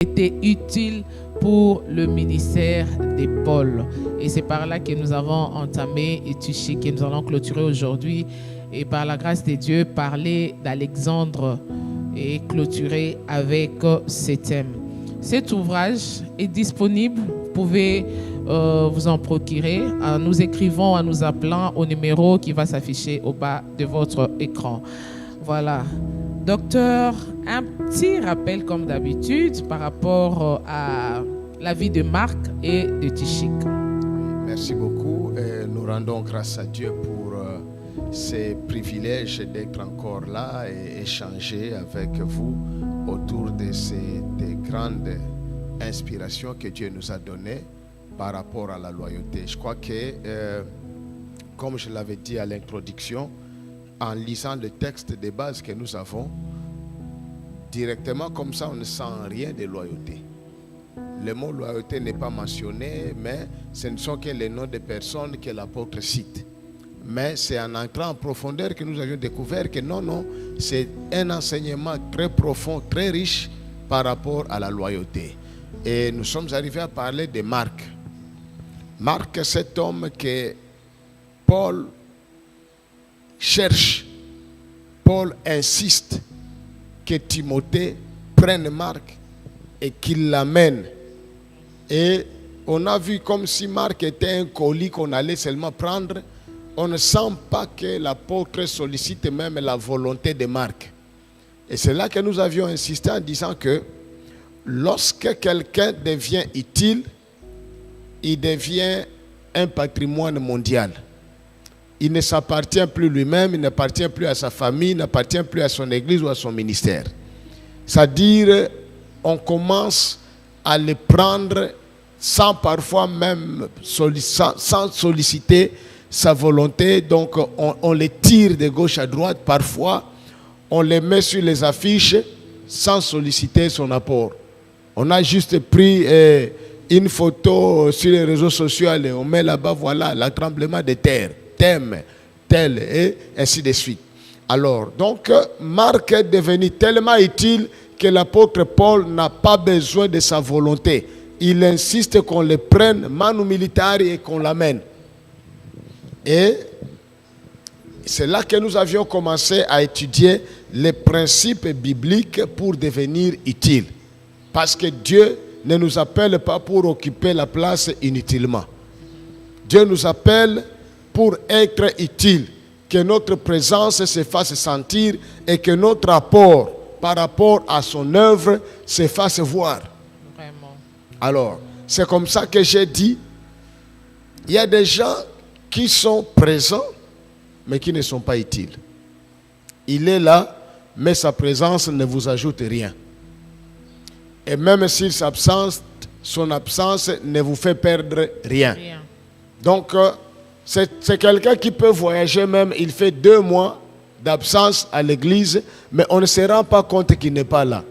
était utile pour le ministère de Paul. Et c'est par là que nous avons entamé Tychik, que nous allons clôturer aujourd'hui. Et par la grâce de Dieu, parler d'Alexandre et clôturer avec ce thème. Cet ouvrage est disponible. Vous pouvez vous en procurer en nous écrivant, en nous appelant au numéro qui va s'afficher au bas de votre écran. Voilà. Docteur, un petit rappel comme d'habitude par rapport à la vie de Marc et de Tychik. Merci beaucoup. Et nous rendons grâce à Dieu pour ces privilèges d'être encore là et échanger avec vous autour de ces grandes inspirations que Dieu nous a données par rapport à la loyauté. Je crois que, comme je l'avais dit à l'introduction, en lisant le texte de base que nous avons, directement comme ça, on ne sent rien de loyauté. Le mot loyauté n'est pas mentionné, mais ce ne sont que les noms des personnes que l'apôtre cite. Mais c'est en entrant en profondeur que nous avions découvert que non, c'est un enseignement très profond, très riche par rapport à la loyauté. Et nous sommes arrivés à parler de Marc. Marc, cet homme que Paul cherche. Paul insiste que Timothée prenne Marc et qu'il l'amène. Et on a vu comme si Marc était un colis qu'on allait seulement prendre. On ne sent pas que l'apôtre sollicite même la volonté de Marc. Et c'est là que nous avions insisté en disant que lorsque quelqu'un devient utile, il devient un patrimoine mondial. Il ne s'appartient plus lui-même, il n'appartient plus à sa famille, il n'appartient plus à son église ou à son ministère. C'est-à-dire, on commence à le prendre sans parfois même sans solliciter sa volonté. Donc, on les tire de gauche à droite. Parfois, on les met sur les affiches sans solliciter son apport. On a juste pris une photo sur les réseaux sociaux et on met là-bas, voilà, le tremblement de terre, thème, tel, et ainsi de suite. Alors, donc, Marc est devenu tellement utile que l'apôtre Paul n'a pas besoin de sa volonté. Il insiste qu'on le prenne manu militari et qu'on l'amène. Et c'est là que nous avions commencé à étudier les principes bibliques pour devenir utile. Parce que Dieu ne nous appelle pas pour occuper la place inutilement. Dieu nous appelle pour être utile, que notre présence se fasse sentir et que notre apport par rapport à son œuvre se fasse voir. Vraiment. Alors, c'est comme ça que j'ai dit, il y a des gens qui sont présents, mais qui ne sont pas utiles. Il est là, mais sa présence ne vous ajoute rien. Et même s'il s'absente, son absence ne vous fait perdre rien. Donc, c'est quelqu'un qui peut voyager même, il fait 2 mois d'absence à l'église, mais on ne se rend pas compte qu'il n'est pas là.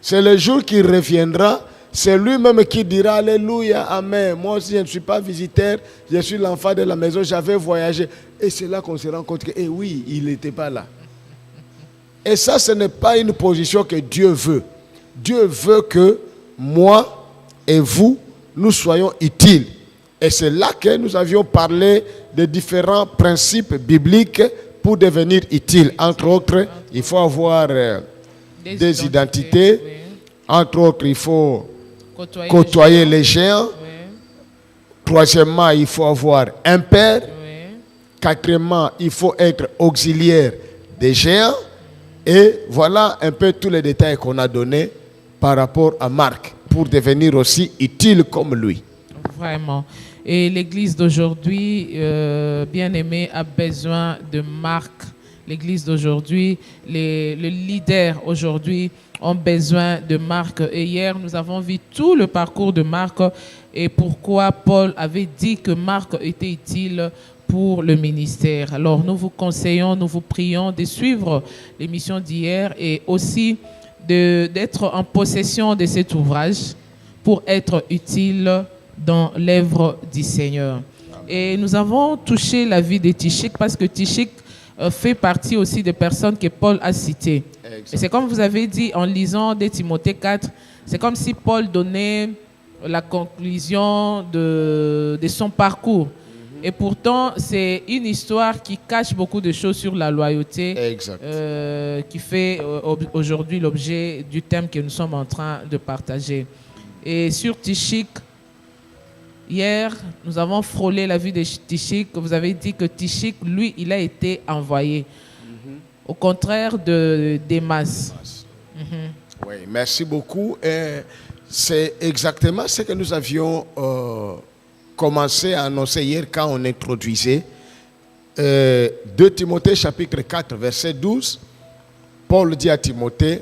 C'est le jour qu'il reviendra, c'est lui-même qui dira Alléluia, Amen. Moi aussi, je ne suis pas visiteur, je suis l'enfant de la maison, j'avais voyagé. Et c'est là qu'on se rend compte que, oui, il n'était pas là. Et ça, ce n'est pas une position que Dieu veut. Dieu veut que moi et vous, nous soyons utiles. Et c'est là que nous avions parlé de différents principes bibliques pour devenir utile. Entre autres, il faut avoir des identités. Oui. Entre autres, il faut côtoyer les géants. Oui. Troisièmement, il faut avoir un père. Oui. Quatrièmement, il faut être auxiliaire des géants. Et voilà un peu tous les détails qu'on a donnés par rapport à Marc pour devenir aussi utile comme lui. Vraiment. Et l'église d'aujourd'hui, bien-aimée, a besoin de Marc. L'église d'aujourd'hui, les leaders aujourd'hui ont besoin de Marc. Et hier, nous avons vu tout le parcours de Marc et pourquoi Paul avait dit que Marc était utile pour le ministère. Alors, nous vous conseillons, nous vous prions de suivre l'émission d'hier et aussi d'être en possession de cet ouvrage pour être utile dans l'œuvre du Seigneur. Et nous avons touché la vie de Tychik parce que Tychik fait partie aussi des personnes que Paul a citées. Et c'est comme vous avez dit en lisant de Timothée 4, c'est comme si Paul donnait la conclusion de son parcours. Et pourtant, c'est une histoire qui cache beaucoup de choses sur la loyauté, qui fait aujourd'hui l'objet du thème que nous sommes en train de partager. Et sur Tychik, hier, nous avons frôlé la vie de Tychik. Vous avez dit que Tychik, lui, il a été envoyé. Au contraire de Démas. Oui, merci beaucoup. C'est exactement ce que nous avions commencé à annoncer hier quand on introduisait 2 Timothée chapitre 4 verset 12. Paul dit à Timothée,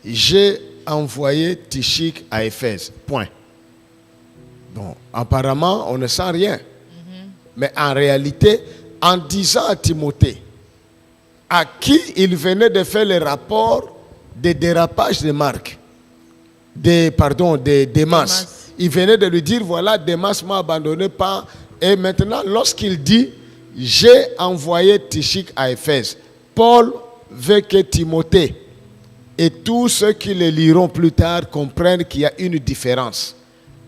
j'ai envoyé Tychik à Éphèse. Point. Bon, apparemment, on ne sent rien. Mais en réalité, en disant à Timothée, à qui il venait de faire le rapport des dérapages de Marc, de Démas. Il venait de lui dire, voilà, Démas m'a abandonné pas. Et maintenant, lorsqu'il dit, j'ai envoyé Tychik à Éphèse, Paul veut que Timothée et tous ceux qui le liront plus tard comprennent qu'il y a une différence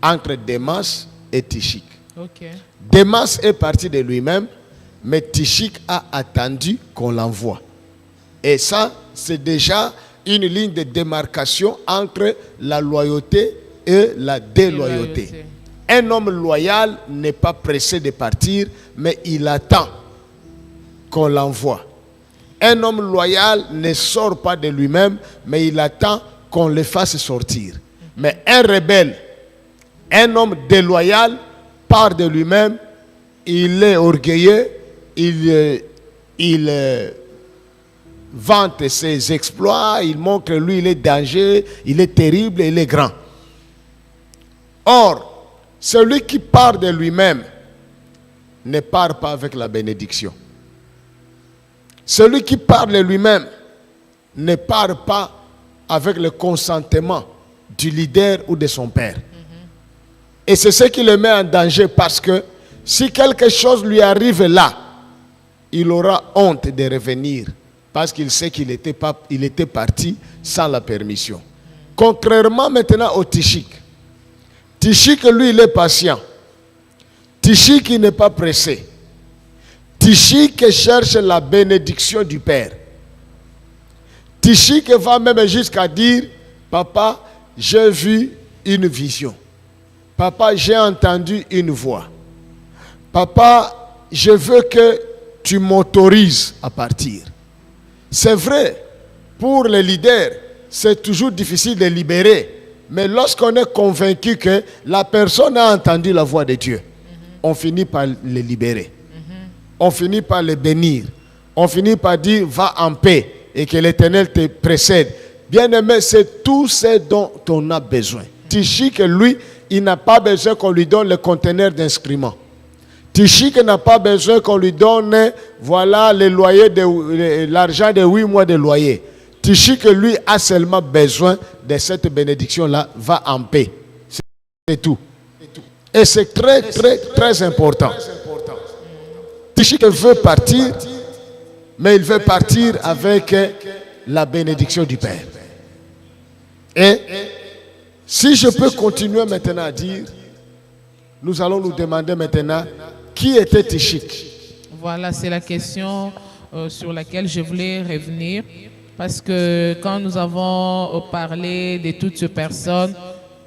entre Démas et Tychik. Démas est parti de lui-même, mais Tychik a attendu qu'on l'envoie. Et ça, c'est déjà une ligne de démarcation entre la loyauté et la déloyauté. Un homme loyal n'est pas pressé de partir, mais il attend qu'on l'envoie. Un homme loyal ne sort pas de lui-même, mais il attend qu'on le fasse sortir. Mais un rebelle, un homme déloyal, part de lui-même, il est orgueilleux, il vante ses exploits, il montre que lui, il est dangereux, il est terrible, il est grand. Or, celui qui part de lui-même ne part pas avec la bénédiction. Celui qui part de lui-même ne part pas avec le consentement du leader ou de son père. Et c'est ce qui le met en danger, parce que si quelque chose lui arrive là, il aura honte de revenir, parce qu'il sait qu'il était parti sans la permission. Contrairement maintenant au Tychik. Tychik, lui, il est patient. Tychik, il n'est pas pressé. Tychik cherche la bénédiction du Père. Tychik va même jusqu'à dire, papa, j'ai vu une vision. Papa, j'ai entendu une voix. Papa, je veux que tu m'autorises à partir. C'est vrai, pour les leaders, c'est toujours difficile de libérer. Mais lorsqu'on est convaincu que la personne a entendu la voix de Dieu, on finit par les libérer. On finit par les bénir. On finit par dire, va en paix et que l'Éternel te précède. Bien-aimé, c'est tout ce dont on a besoin. Tychik, lui, il n'a pas besoin qu'on lui donne le conteneur d'instruments. Tychik n'a pas besoin qu'on lui donne, voilà, l'argent de 8 mois de loyer. Tychik, lui, a seulement besoin de cette bénédiction-là. Va en paix. C'est tout. Et c'est très, très, très important. Tychik veut partir, mais il veut partir avec la bénédiction du Père. Et si je peux continuer maintenant à dire, nous allons nous demander maintenant, qui était Tychik? Voilà, c'est la question sur laquelle je voulais revenir. Parce que quand nous avons parlé de toutes ces personnes,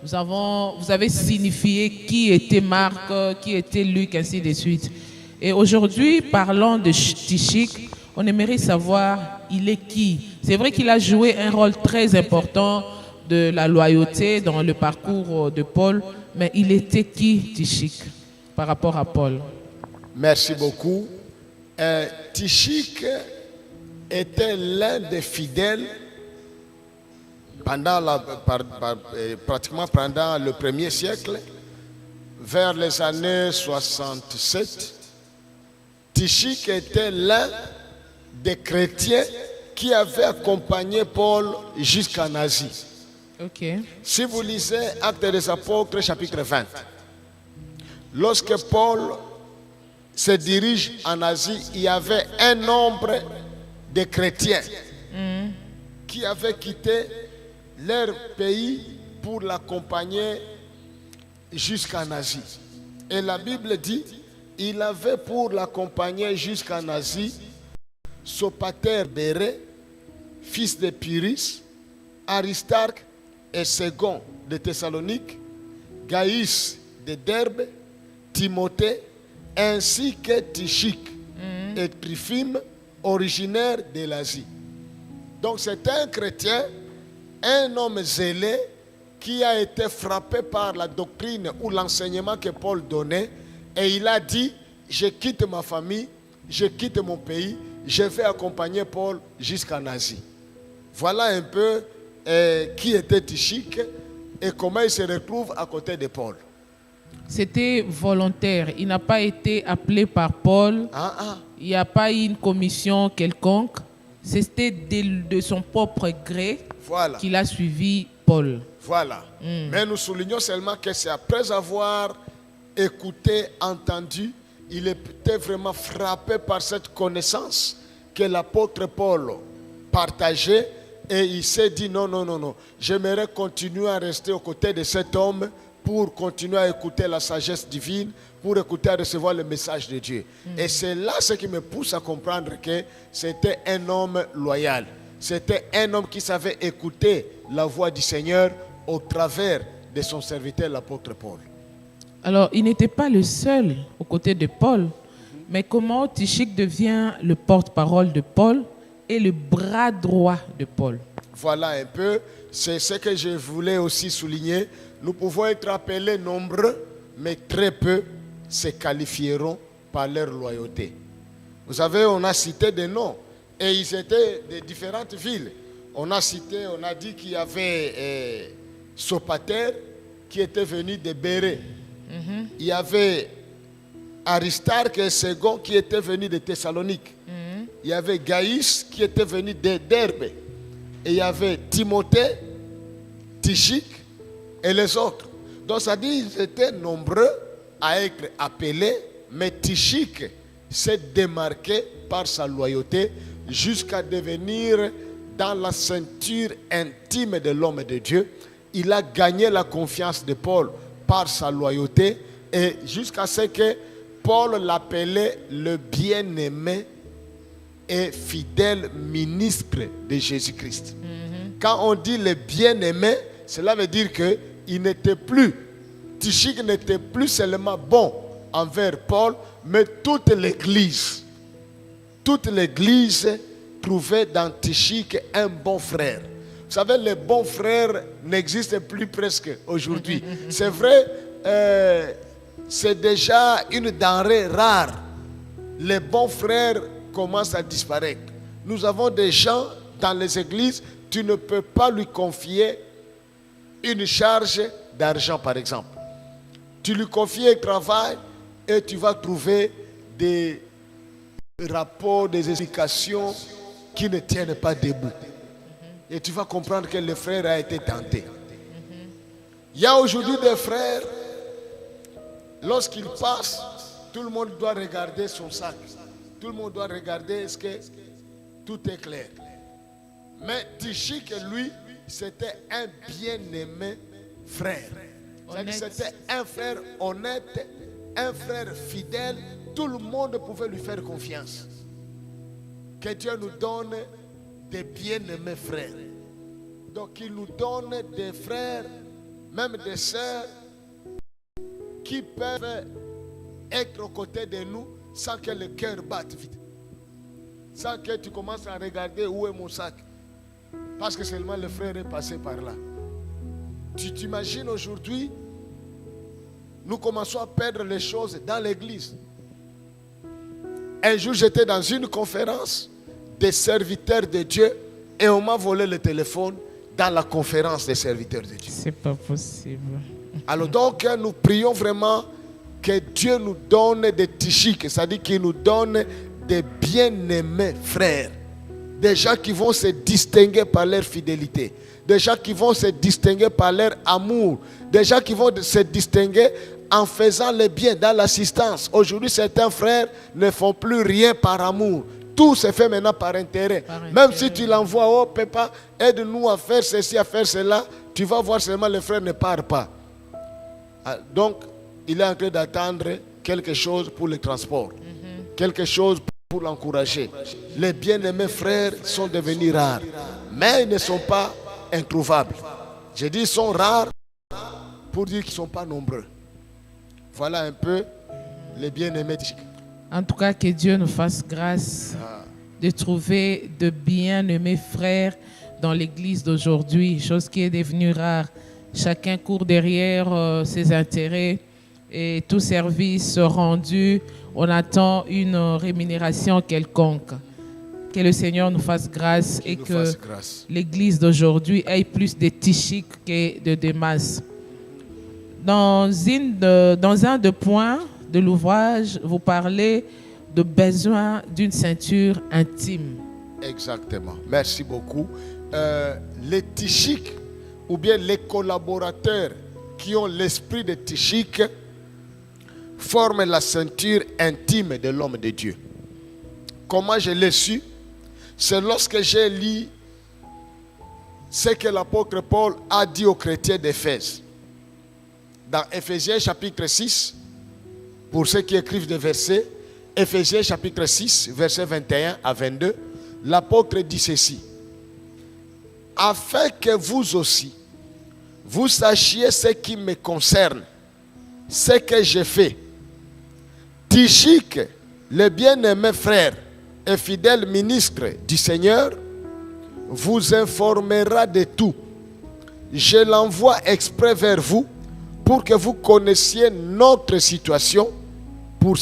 vous avez signifié qui était Marc, qui était Luc, ainsi de suite. Et aujourd'hui, parlons de Tychik, on aimerait savoir, il est qui? C'est vrai qu'il a joué un rôle très important de la loyauté dans le parcours de Paul, mais il était qui, Tychik, par rapport à Paul? Merci beaucoup. Tychik était l'un des fidèles pratiquement pendant le 1er siècle, vers les années 67. Tychik était l'un des chrétiens qui avait accompagné Paul jusqu'en Asie. Si vous lisez Actes des Apôtres, chapitre 20, lorsque Paul se dirige en Asie, il y avait un nombre des chrétiens qui avaient quitté leur pays pour l'accompagner jusqu'en Asie. Et la Bible dit, il avait pour l'accompagner jusqu'en Asie Sopater Béré, fils de Pyrrhus, Aristarque et Ségon de Thessalonique, Gaïs de Derbe, Timothée, ainsi que Tychique et Tryphime, originaires de l'Asie. Donc c'est un chrétien, un homme zélé qui a été frappé par la doctrine ou l'enseignement que Paul donnait, et il a dit, je quitte ma famille, je quitte mon pays, je vais accompagner Paul jusqu'en Asie. Voilà un peu qui était Tychique et comment il se retrouve à côté de Paul. C'était volontaire. Il n'a pas été appelé par Paul. Il n'y a pas eu une commission quelconque. C'était de son propre gré qu'il a suivi Paul. Voilà. Mais nous soulignons seulement que c'est après avoir écouté, entendu, il était vraiment frappé par cette connaissance que l'apôtre Paul partageait, et il s'est dit non, j'aimerais continuer à rester aux côtés de cet homme pour continuer à écouter la sagesse divine, pour écouter à recevoir le message de Dieu. Et c'est là ce qui me pousse à comprendre que c'était un homme loyal. C'était un homme qui savait écouter la voix du Seigneur au travers de son serviteur, l'apôtre Paul. Alors, il n'était pas le seul aux côtés de Paul, mais comment Tychique devient le porte-parole de Paul et le bras droit de Paul? Voilà un peu, c'est ce que je voulais aussi souligner. Nous pouvons être appelés nombreux, mais très peu se qualifieront par leur loyauté. Vous savez, on a cité des noms, et ils étaient de différentes villes. On a dit qu'il y avait Sopater, qui était venu de Béré. Il y avait Aristarque et Ségon qui étaient venus de Thessalonique. Il y avait Gaïs qui était venu de Derbe. Et il y avait Timothée, Tychique et les autres. Donc ça dit qu'ils étaient nombreux à être appelés, mais Tychique s'est démarqué par sa loyauté jusqu'à devenir dans la ceinture intime de l'homme de Dieu. Il a gagné la confiance de Paul par sa loyauté, et jusqu'à ce que Paul l'appelait le bien-aimé et fidèle ministre de Jésus-Christ. Quand on dit le bien-aimé, cela veut dire que Tychique n'était plus seulement bon envers Paul, mais toute l'Église trouvait dans Tychique un bon frère. Vous savez, les bons frères n'existent plus presque aujourd'hui. C'est vrai, c'est déjà une denrée rare. Les bons frères commencent à disparaître. Nous avons des gens dans les églises, tu ne peux pas lui confier une charge d'argent, par exemple. Tu lui confies un travail et tu vas trouver des rapports, des explications qui ne tiennent pas debout. Et tu vas comprendre que le frère a été tenté. Il y a aujourd'hui des frères, lorsqu'ils passent, tout le monde doit regarder son sac. Tout le monde doit regarder est-ce que tout est clair. Mais Tychique, lui, c'était un bien-aimé frère. C'était un frère honnête, un frère fidèle. Tout le monde pouvait lui faire confiance. Que Dieu nous donne des bien-aimés frères. Donc il nous donne des frères, même des sœurs, qui peuvent être aux côtés de nous sans que le cœur batte vite. Sans que tu commences à regarder où est mon sac. Parce que seulement le frère est passé par là. Tu t'imagines aujourd'hui, nous commençons à perdre les choses dans l'église. Un jour, j'étais dans une conférence des serviteurs de Dieu et on m'a volé le téléphone dans la conférence des serviteurs de Dieu. C'est pas possible. Alors donc, nous prions vraiment que Dieu nous donne des Tychiques, c'est-à-dire qu'il nous donne des bien-aimés frères, des gens qui vont se distinguer par leur fidélité, des gens qui vont se distinguer par leur amour, des gens qui vont se distinguer en faisant le bien, dans l'assistance. Aujourd'hui, certains frères ne font plus rien par amour. tout se fait maintenant par intérêt. Même si tu l'envoies, oh papa, aide-nous à faire ceci, à faire cela, tu vas voir seulement le frère ne part pas. Donc, il est en train d'attendre quelque chose pour le transport, quelque chose pour l'encourager. Les bien-aimés frères sont devenus rares, mais ils ne sont pas introuvables. Je dis ils sont rares pour dire qu'ils ne sont pas nombreux. Voilà un peu les bien-aimés. En tout cas, que Dieu nous fasse grâce de trouver de bien-aimés frères dans l'église d'aujourd'hui, chose qui est devenue rare. Chacun court derrière ses intérêts et tout service rendu, on attend une rémunération quelconque. Que le Seigneur nous fasse grâce et que l'église d'aujourd'hui ait plus de Tychik que de Démas. Dans un des points de l'ouvrage, vous parlez de besoin d'une ceinture intime. Exactement. Merci beaucoup. Les Tychiques, ou bien les collaborateurs qui ont l'esprit de Tychik, forment la ceinture intime de l'homme de Dieu. Comment je l'ai su? C'est lorsque j'ai lu ce que l'apôtre Paul a dit aux chrétiens d'Éphèse. Dans Éphésiens chapitre 6, pour ceux qui écrivent des versets, Éphésiens chapitre 6, versets 21 à 22, l'apôtre dit ceci. Afin que vous aussi, vous sachiez ce qui me concerne, ce que j'ai fait. Tychik, le bien-aimé frère et fidèle ministre du Seigneur, vous informera de tout. Je l'envoie exprès vers vous pour que vous connaissiez notre situation pour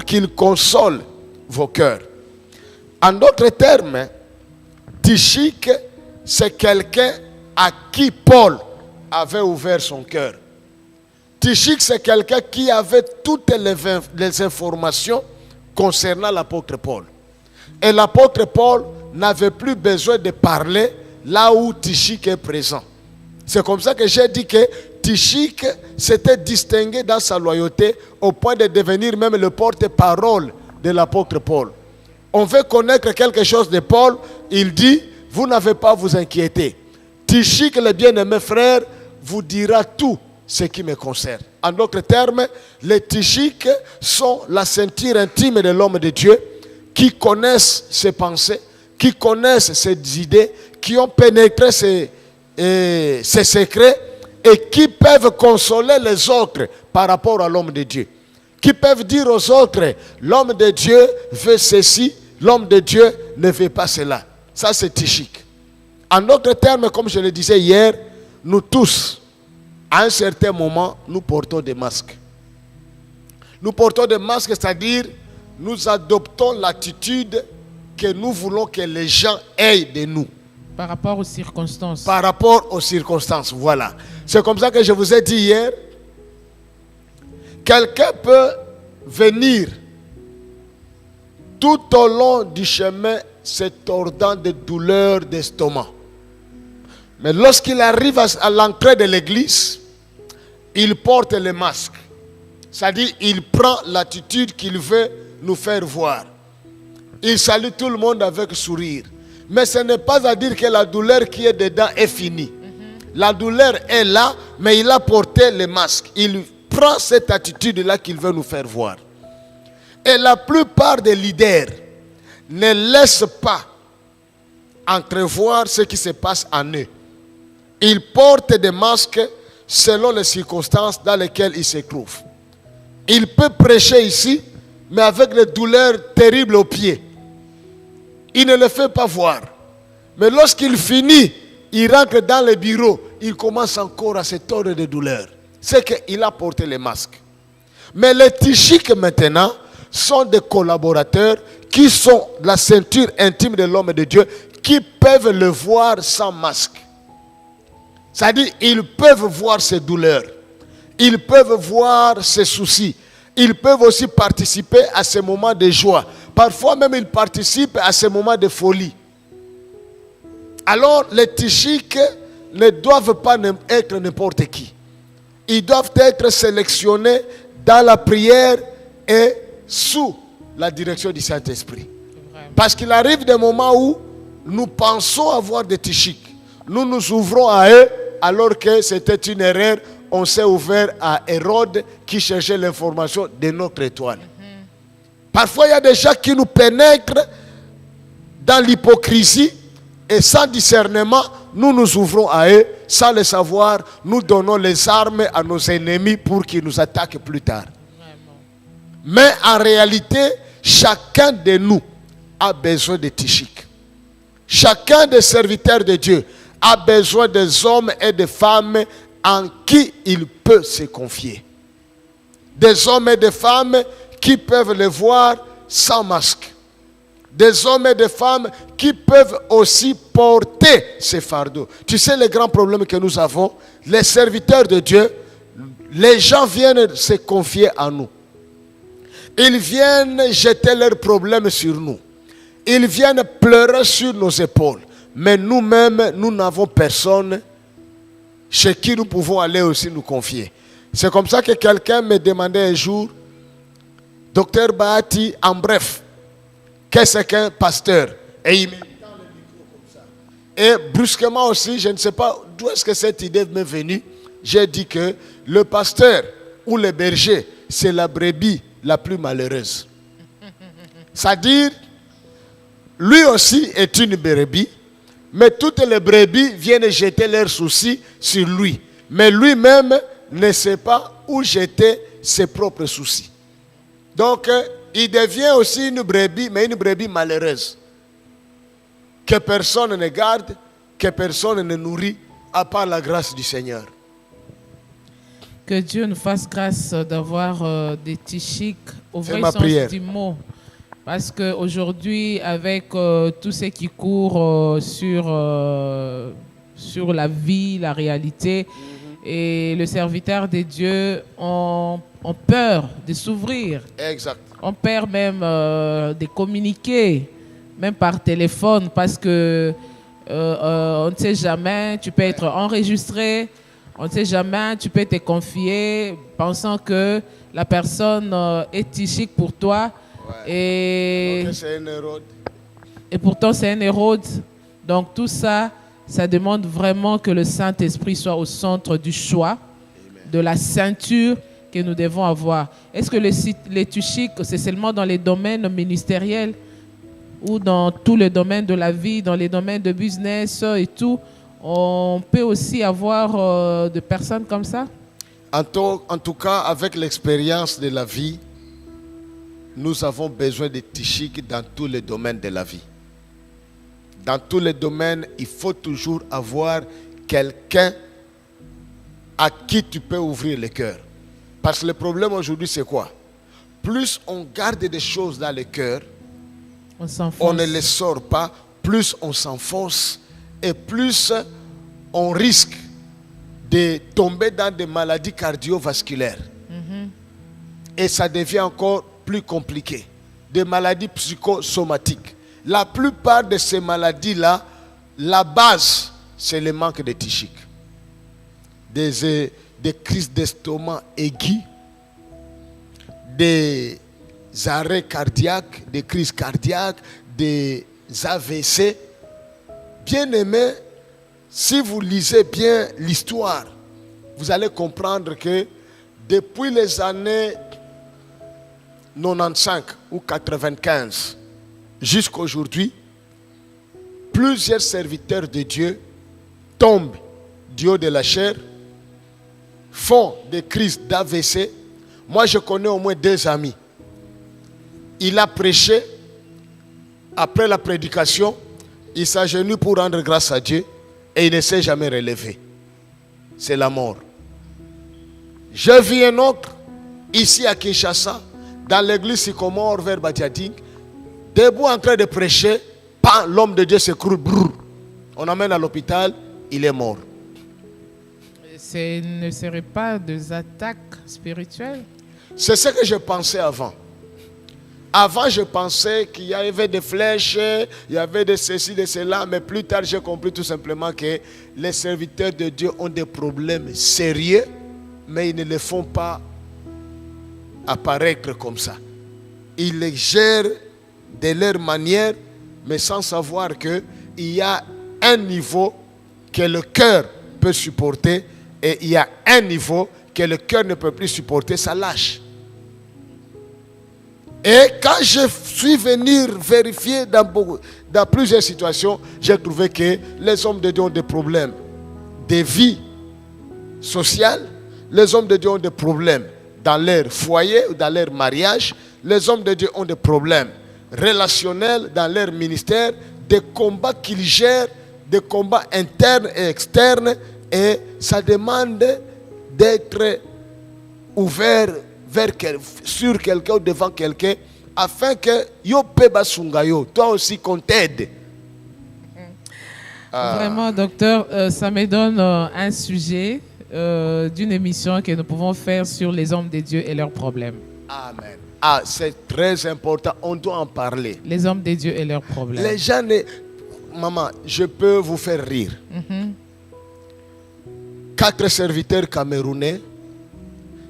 qu'il console vos cœurs. En d'autres termes, Tychik, c'est quelqu'un à qui Paul avait ouvert son cœur. Tychik, c'est quelqu'un qui avait toutes les informations concernant l'apôtre Paul. Et l'apôtre Paul n'avait plus besoin de parler là où Tychik est présent. C'est comme ça que j'ai dit que Tychik s'était distingué dans sa loyauté au point de devenir même le porte-parole de l'apôtre Paul. On veut connaître quelque chose de Paul, il dit, vous n'avez pas à vous inquiéter. Tychik, le bien-aimé frère, vous dira tout ce qui me concerne. En d'autres termes, les Tychiques sont la ceinture intime de l'homme de Dieu qui connaissent ses pensées, qui connaissent ses idées, qui ont pénétré ses secrets et qui peuvent consoler les autres par rapport à l'homme de Dieu. Qui peuvent dire aux autres, l'homme de Dieu veut ceci, l'homme de Dieu ne veut pas cela. Ça, c'est Tychique. En d'autres termes, comme je le disais hier, nous tous, à un certain moment, nous portons des masques. Nous portons des masques, c'est-à-dire, nous adoptons l'attitude que nous voulons que les gens aient de nous. Par rapport aux circonstances. Par rapport aux circonstances, voilà. C'est comme ça que je vous ai dit hier, quelqu'un peut venir tout au long du chemin se tordant de douleurs d'estomac. Mais lorsqu'il arrive à l'entrée de l'église, il porte le masque. C'est-à-dire, il prend l'attitude qu'il veut nous faire voir. Il salue tout le monde avec sourire. Mais ce n'est pas à dire que la douleur qui est dedans est finie. La douleur est là, mais il a porté le masque. Il prend cette attitude-là qu'il veut nous faire voir. Et la plupart des leaders ne laissent pas entrevoir ce qui se passe en eux. Ils portent des masques selon les circonstances dans lesquelles ils se trouvent. Il peut prêcher ici, mais avec des douleurs terribles aux pieds. Il ne le fait pas voir. Mais lorsqu'il finit, il rentre dans le bureau, il commence encore à se tordre de douleur. C'est qu'il a porté les masques. Mais les Tychiques maintenant sont des collaborateurs qui sont la ceinture intime de l'homme de Dieu, qui peuvent le voir sans masque. C'est-à-dire, ils peuvent voir ses douleurs. Ils peuvent voir ses soucis. Ils peuvent aussi participer à ces moments de joie. Parfois même, ils participent à ces moments de folie. Alors, les Tychiques ne doivent pas être n'importe qui. Ils doivent être sélectionnés dans la prière et sous la direction du Saint-Esprit. Parce qu'il arrive des moments où nous pensons avoir des tichiks. Nous nous ouvrons à eux alors que c'était une erreur. On s'est ouvert à Hérode qui cherchait l'information de notre étoile. Parfois, il y a des gens qui nous pénètrent dans l'hypocrisie et sans discernement, nous nous ouvrons à eux. Sans le savoir, nous donnons les armes à nos ennemis pour qu'ils nous attaquent plus tard. Mais en réalité, chacun de nous a besoin de tichiks. Chacun des serviteurs de Dieu a besoin des hommes et des femmes en qui il peut se confier. Des hommes et des femmes qui peuvent le voir sans masque. Des hommes et des femmes qui peuvent aussi porter ces fardeaux. Tu sais le grand problème que nous avons, les serviteurs de Dieu, les gens viennent se confier à nous. Ils viennent jeter leurs problèmes sur nous. Ils viennent pleurer sur nos épaules. Mais nous-mêmes, nous n'avons personne chez qui nous pouvons aller aussi nous confier. C'est comme ça que quelqu'un me demandait un jour, Docteur Bahati, en bref, qu'est-ce qu'un pasteur? Et il me tend le micro comme ça. Et brusquement aussi, je ne sais pas d'où est-ce que cette idée m'est venue. J'ai dit que le pasteur ou le berger, c'est la brebis la plus malheureuse. C'est-à-dire, lui aussi est une brebis, mais toutes les brebis viennent jeter leurs soucis sur lui. Mais lui-même ne sait pas où jeter ses propres soucis. Donc, il devient aussi une brebis, mais une brebis malheureuse. Que personne ne garde, que personne ne nourrit, à part la grâce du Seigneur. Que Dieu nous fasse grâce d'avoir des tichiks au vrai ma sens prière. du mot. Parce qu'aujourd'hui, avec tout ce qui court sur la vie, la réalité, et le serviteur de Dieu ont peur de s'ouvrir. Exact. On peur même de communiquer, même par téléphone, parce que on ne sait jamais, tu peux être enregistré, on ne sait jamais, tu peux te confier, pensant que la personne est tichique pour toi. Et pourtant, c'est un Hérode. Donc, tout ça, ça demande vraiment que le Saint-Esprit soit au centre du choix, de la ceinture que nous devons avoir. Est-ce que les tichiques, c'est seulement dans les domaines ministériels ou dans tous les domaines de la vie, dans les domaines de business et tout? On peut aussi avoir des personnes comme ça? En tout cas, avec l'expérience de la vie, nous avons besoin de tichiks dans tous les domaines de la vie. Dans tous les domaines, il faut toujours avoir quelqu'un à qui tu peux ouvrir le cœur. Parce que le problème aujourd'hui, c'est quoi? Plus on garde des choses dans le cœur, on ne les sort pas, plus on s'enfonce et plus on risque de tomber dans des maladies cardiovasculaires. Et ça devient encore plus compliqué. Des maladies psychosomatiques. La plupart de ces maladies-là, la base, c'est le manque de tichiques. Des crises d'estomac aiguës, des arrêts cardiaques, des crises cardiaques, des AVC. Bien-aimés, si vous lisez bien l'histoire, vous allez comprendre que depuis les années 95 ou 95 jusqu'à aujourd'hui, plusieurs serviteurs de Dieu tombent du haut de la chair, font des crises d'AVC. Moi, je connais au moins 2 amis. Il a prêché. Après la prédication, il s'agenouille pour rendre grâce à Dieu et il ne s'est jamais relevé. C'est la mort. J'ai vu un autre ici à Kinshasa, dans l'église Sycomore vers Badiading, debout en train de prêcher, l'homme de Dieu s'écroule. On l'emmène à l'hôpital, il est mort. Ce ne serait pas des attaques spirituelles? C'est ce que je pensais avant. Avant, je pensais qu'il y avait des flèches, il y avait de ceci, de cela, mais plus tard, j'ai compris tout simplement que les serviteurs de Dieu ont des problèmes sérieux, mais ils ne les font pas apparaître comme ça. Ils les gèrent de leur manière, mais sans savoir qu'il y a un niveau que le cœur peut supporter et il y a un niveau que le cœur ne peut plus supporter, ça lâche. Et quand je suis venu vérifier dans plusieurs situations, j'ai trouvé que les hommes de Dieu ont des problèmes de vie sociale, les hommes de Dieu ont des problèmes dans leur foyer ou dans leur mariage, les hommes de Dieu ont des problèmes relationnels dans leur ministère, des combats qu'ils gèrent, des combats internes et externes, et ça demande d'être ouvert sur quelqu'un ou devant quelqu'un afin que yo peba sungayo, toi aussi qu'on t'aide. Vraiment, docteur, ça me donne un sujet d'une émission que nous pouvons faire sur les hommes de Dieu et leurs problèmes. Amen. C'est très important, on doit en parler. Les hommes de Dieu et leurs problèmes. Les gens, maman, je peux vous faire rire. 4 serviteurs camerounais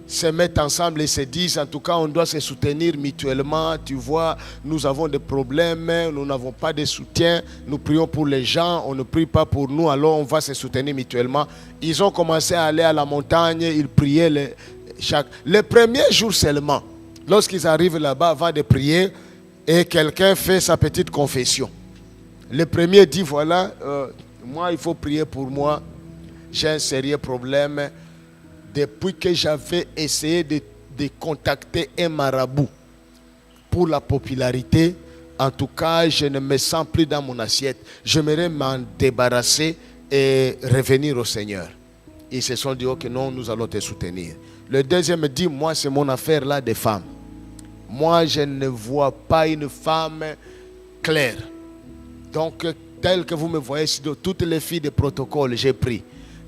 se mettent ensemble et se disent, en tout cas, on doit se soutenir mutuellement. Tu vois, nous avons des problèmes, nous n'avons pas de soutien. Nous prions pour les gens, on ne prie pas pour nous, alors on va se soutenir mutuellement. Ils ont commencé à aller à la montagne, ils priaient le premier jour seulement. Lorsqu'ils arrivent là-bas, avant de prier, et quelqu'un fait sa petite confession. Le premier dit, voilà, moi, il faut prier pour moi. J'ai un sérieux problème. Depuis que j'avais essayé de contacter un marabout pour la popularité, en tout cas, je ne me sens plus dans mon assiette. J'aimerais m'en débarrasser et revenir au Seigneur. Ils se sont dit, ok, non, nous allons te soutenir. Le deuxième dit, moi, c'est mon affaire là des femmes. Moi, je ne vois pas une femme claire. Donc, tel que vous me voyez, toutes les filles de protocole, j'ai pris.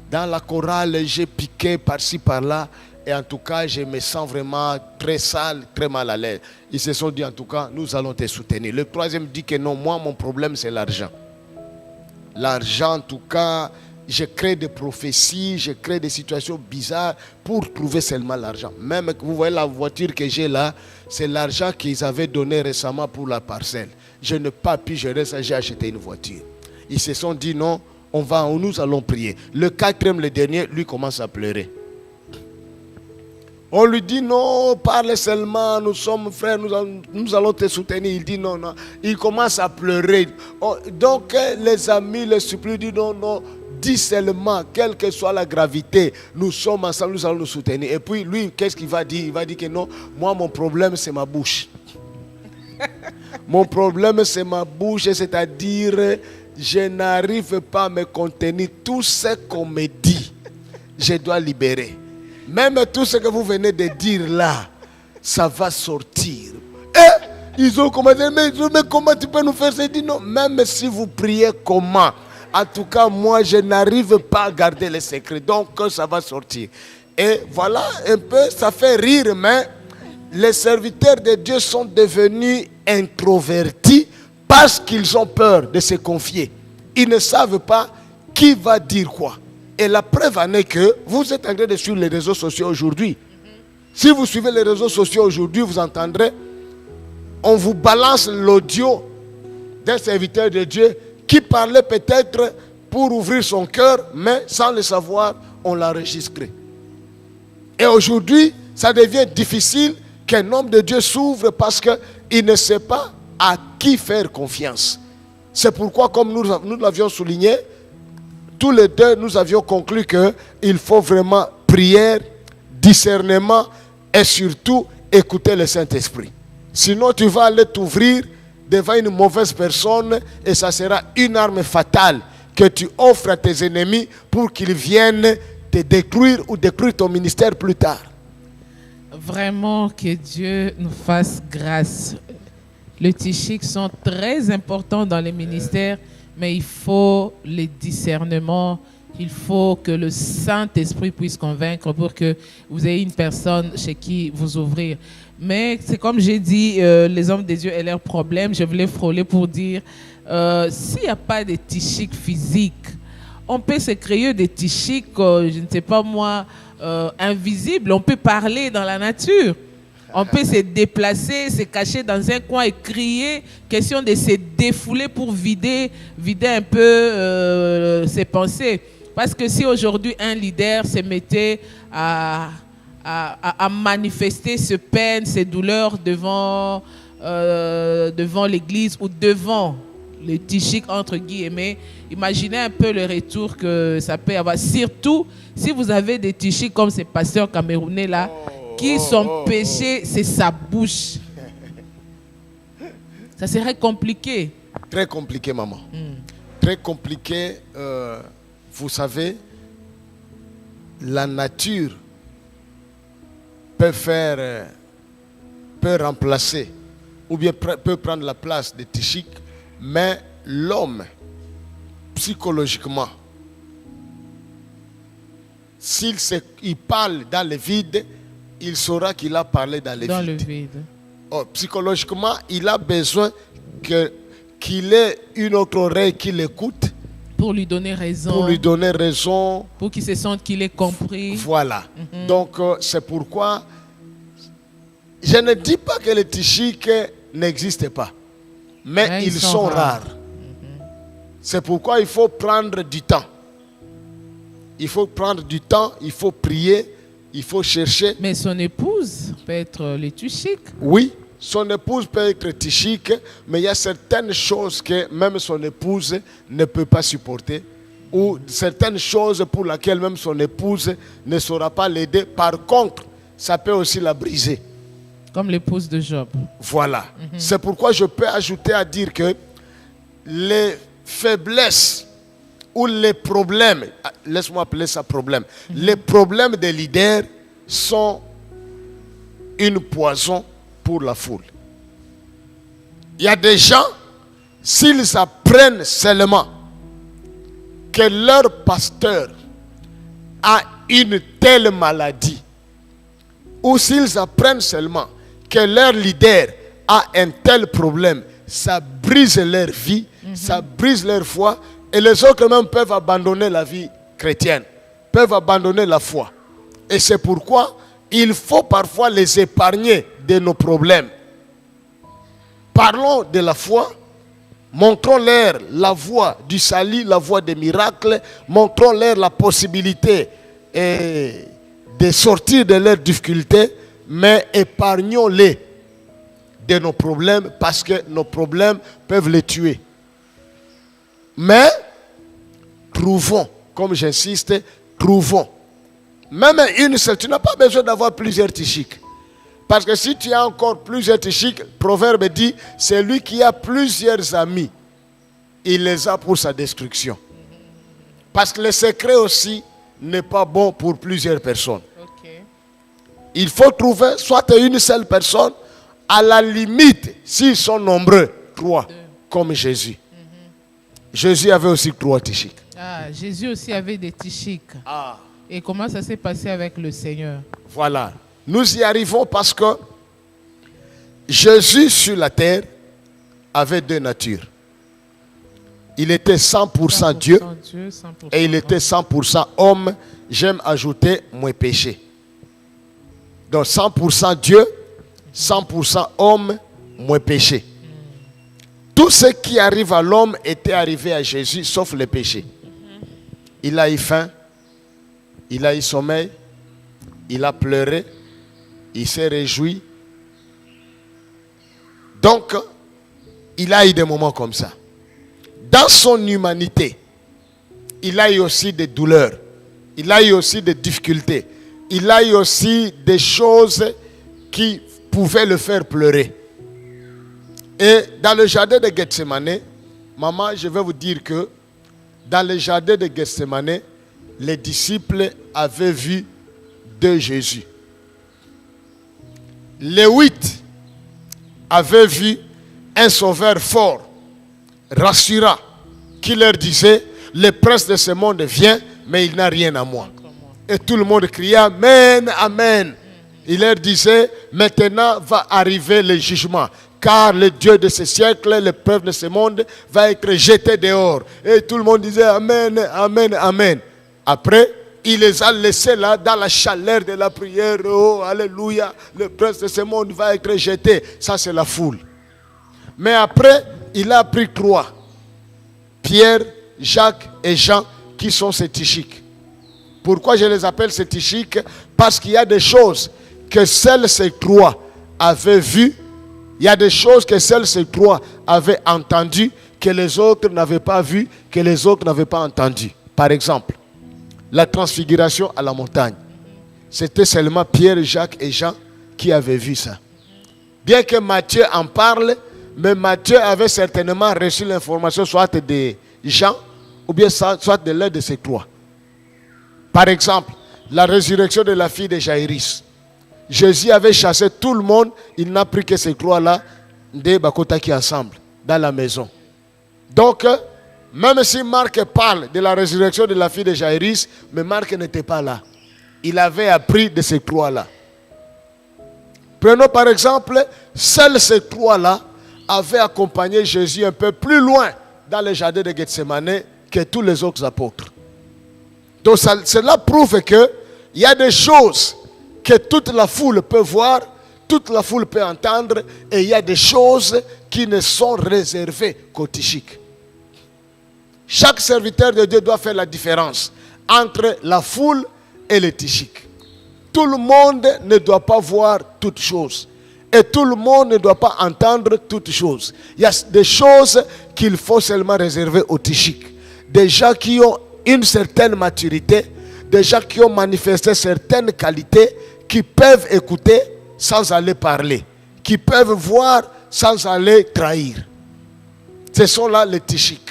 Dans la chorale, j'ai piqué par-ci, par-là. Et en tout cas, je me sens vraiment très sale, très mal à l'aise. Ils se sont dit, en tout cas, nous allons te soutenir. Le troisième dit que non, moi, mon problème, c'est l'argent. L'argent, en tout cas, je crée des prophéties, je crée des situations bizarres pour trouver seulement l'argent. Même que vous voyez la voiture que j'ai là, c'est l'argent qu'ils avaient donné récemment pour la parcelle. Je n'ai pas pu gérer ça, j'ai acheté une voiture. Ils se sont dit non, nous allons prier. Le quatrième, le dernier, lui commence à pleurer. On lui dit non, parle seulement, nous sommes frères, nous allons te soutenir. Il dit non, non. Il commence à pleurer. Donc les amis le supplient, disent non, non, dis seulement, quelle que soit la gravité, nous sommes ensemble, nous allons nous soutenir. Et puis lui, qu'est-ce qu'il va dire? Il va dire que non, moi mon problème c'est ma bouche. Mon problème c'est ma bouche, c'est-à-dire je n'arrive pas à me contenir. Tout ce qu'on me dit, je dois libérer. Même tout ce que vous venez de dire là, ça va sortir. Et ils ont commencé, mais comment tu peux nous faire ça? Il dit non, même si vous priez comment? En tout cas, moi, je n'arrive pas à garder les secrets. Donc, ça va sortir. Et voilà, un peu, ça fait rire, mais les serviteurs de Dieu sont devenus introvertis parce qu'ils ont peur de se confier. Ils ne savent pas qui va dire quoi. Et la preuve en est que vous êtes en train de suivre les réseaux sociaux aujourd'hui. Si vous suivez les réseaux sociaux aujourd'hui, vous entendrez, on vous balance l'audio d'un serviteur de Dieu qui parlait peut-être pour ouvrir son cœur, mais sans le savoir, on l'a enregistré. Et aujourd'hui, ça devient difficile qu'un homme de Dieu s'ouvre parce qu'il ne sait pas à qui faire confiance. C'est pourquoi, comme nous l'avions souligné, tous les deux, nous avions conclu qu'il faut vraiment prière, discernement et surtout écouter le Saint-Esprit. Sinon, tu vas aller t'ouvrir devant une mauvaise personne et ça sera une arme fatale que tu offres à tes ennemis pour qu'ils viennent te détruire ou détruire ton ministère plus tard. Vraiment que Dieu nous fasse grâce. Les tichiks sont très importants dans les ministères, mais il faut les discernements, il faut que le Saint-Esprit puisse convaincre pour que vous ayez une personne chez qui vous ouvrir. Mais c'est comme j'ai dit, les hommes de Dieu et leurs problèmes, je voulais frôler pour dire, s'il n'y a pas de tichiks physiques, on peut se créer des tichiks, je ne sais pas moi, invisibles, on peut parler dans la nature. On peut se déplacer, se cacher dans un coin et crier. Question de se défouler pour vider un peu ses pensées. Parce que si aujourd'hui un leader se mettait à manifester ses peines, ses douleurs devant l'église ou devant le tichik entre guillemets, imaginez un peu le retour que ça peut avoir. Surtout si vous avez des tichiks comme ces pasteurs camerounais là, qui son péché c'est sa bouche. Ça serait compliqué. Très compliqué, maman. Très compliqué. Vous savez, la nature peut remplacer ou bien peut prendre la place des tichiks, mais l'homme, psychologiquement, s'il parle dans le vide, il saura qu'il a parlé dans le vide. Oh, psychologiquement, il a besoin qu'il ait une autre oreille qui l'écoute. Pour lui donner raison. Pour qu'il se sente qu'il est compris. Voilà. Donc, c'est pourquoi je ne dis pas que les tichiks n'existent pas. Mais ils sont rares. C'est pourquoi il faut prendre du temps. Il faut prier, il faut chercher. Mais son épouse peut être le tichik. Oui, son épouse peut être tichik, mais il y a certaines choses que même son épouse ne peut pas supporter, ou certaines choses pour lesquelles même son épouse ne saura pas l'aider. Par contre, ça peut aussi la briser. Comme l'épouse de Job. Voilà. C'est pourquoi je peux ajouter à dire que les faiblesses ou les problèmes, laisse-moi appeler ça problème, les problèmes des leaders sont une poison pour la foule. Il y a des gens, s'ils apprennent seulement que leur pasteur a une telle maladie, ou s'ils apprennent seulement que leur leader a un tel problème, ça brise leur vie, ça brise leur foi, et les autres même peuvent abandonner la vie chrétienne, peuvent abandonner la foi. Et c'est pourquoi il faut parfois les épargner de nos problèmes. Parlons de la foi, montrons-leur la voie du salut, la voie des miracles, montrons-leur la possibilité de sortir de leurs difficultés, mais épargnons-les de nos problèmes parce que nos problèmes peuvent les tuer. Mais trouvons, comme j'insiste, trouvons. Même une seule, tu n'as pas besoin d'avoir plusieurs tichiks. Parce que si tu as encore plusieurs tichiks, le proverbe dit, c'est lui qui a plusieurs amis, il les a pour sa destruction. Parce que le secret aussi n'est pas bon pour plusieurs personnes. Okay. Il faut trouver soit une seule personne, à la limite, s'ils sont nombreux, 3, comme Jésus. Jésus avait aussi 3 tichiks. Jésus aussi avait des tichiks. Et comment ça s'est passé avec le Seigneur? Voilà. Nous y arrivons parce que Jésus sur la terre avait 2 natures. Il était 100% Dieu, 100% et il était 100% homme. J'aime ajouter moins péché. Donc 100% Dieu, 100% homme, moins péché. Tout ce qui arrive à l'homme était arrivé à Jésus, sauf le péché. Il a eu faim, il a eu sommeil, il a pleuré, il s'est réjoui. Donc, il a eu des moments comme ça. Dans son humanité, il a eu aussi des douleurs, il a eu aussi des difficultés, il a eu aussi des choses qui pouvaient le faire pleurer. Et dans le jardin de Gethsemane, maman, je vais vous dire que dans le jardin de Gethsemane, les disciples avaient vu de Jésus. Les 8 avaient vu un sauveur fort, rassurant, qui leur disait, le prince de ce monde vient, mais il n'a rien à moi. Et tout le monde criait, Amen, Amen. Il leur disait, maintenant va arriver le jugement. Car le Dieu de ce siècle, le peuple de ce monde, va être jeté dehors. Et tout le monde disait Amen, Amen, Amen. Après, il les a laissés là dans la chaleur de la prière. Oh, alléluia, le prince de ce monde va être jeté. Ça, c'est la foule. Mais après, il a pris 3. Pierre, Jacques et Jean, qui sont ces tichiques. Pourquoi je les appelle ces tichiques? Parce qu'il y a des choses que seuls ces 3 avaient vues. Il y a des choses que seuls ces 3 avaient entendues, que les autres n'avaient pas vues, que les autres n'avaient pas entendues. Par exemple, la transfiguration à la montagne. C'était seulement Pierre, Jacques et Jean qui avaient vu ça. Bien que Matthieu en parle, mais Matthieu avait certainement reçu l'information soit de Jean ou bien soit de l'un de ces 3. Par exemple, la résurrection de la fille de Jaïrus. Jésus avait chassé tout le monde, il n'a pris que ces 3-là, des Bakotaki ensemble, dans la maison. Donc, même si Marc parle de la résurrection de la fille de Jaïrus, mais Marc n'était pas là. Il avait appris de ces 3-là. Prenons par exemple, seuls ces 3-là avaient accompagné Jésus un peu plus loin dans le jardin de Gethsemane que tous les autres apôtres. Donc cela prouve qu'il y a des choses que toute la foule peut voir, toute la foule peut entendre, et il y a des choses qui ne sont réservées qu'aux tichiques. Chaque serviteur de Dieu doit faire la différence entre la foule et les tichiques. Tout le monde ne doit pas voir toutes choses. Et tout le monde ne doit pas entendre toutes choses. Il y a des choses qu'il faut seulement réserver aux tichiques. Des gens qui ont une certaine maturité, des gens qui ont manifesté certaines qualités, qui peuvent écouter sans aller parler, qui peuvent voir sans aller trahir. Ce sont là les tichiques.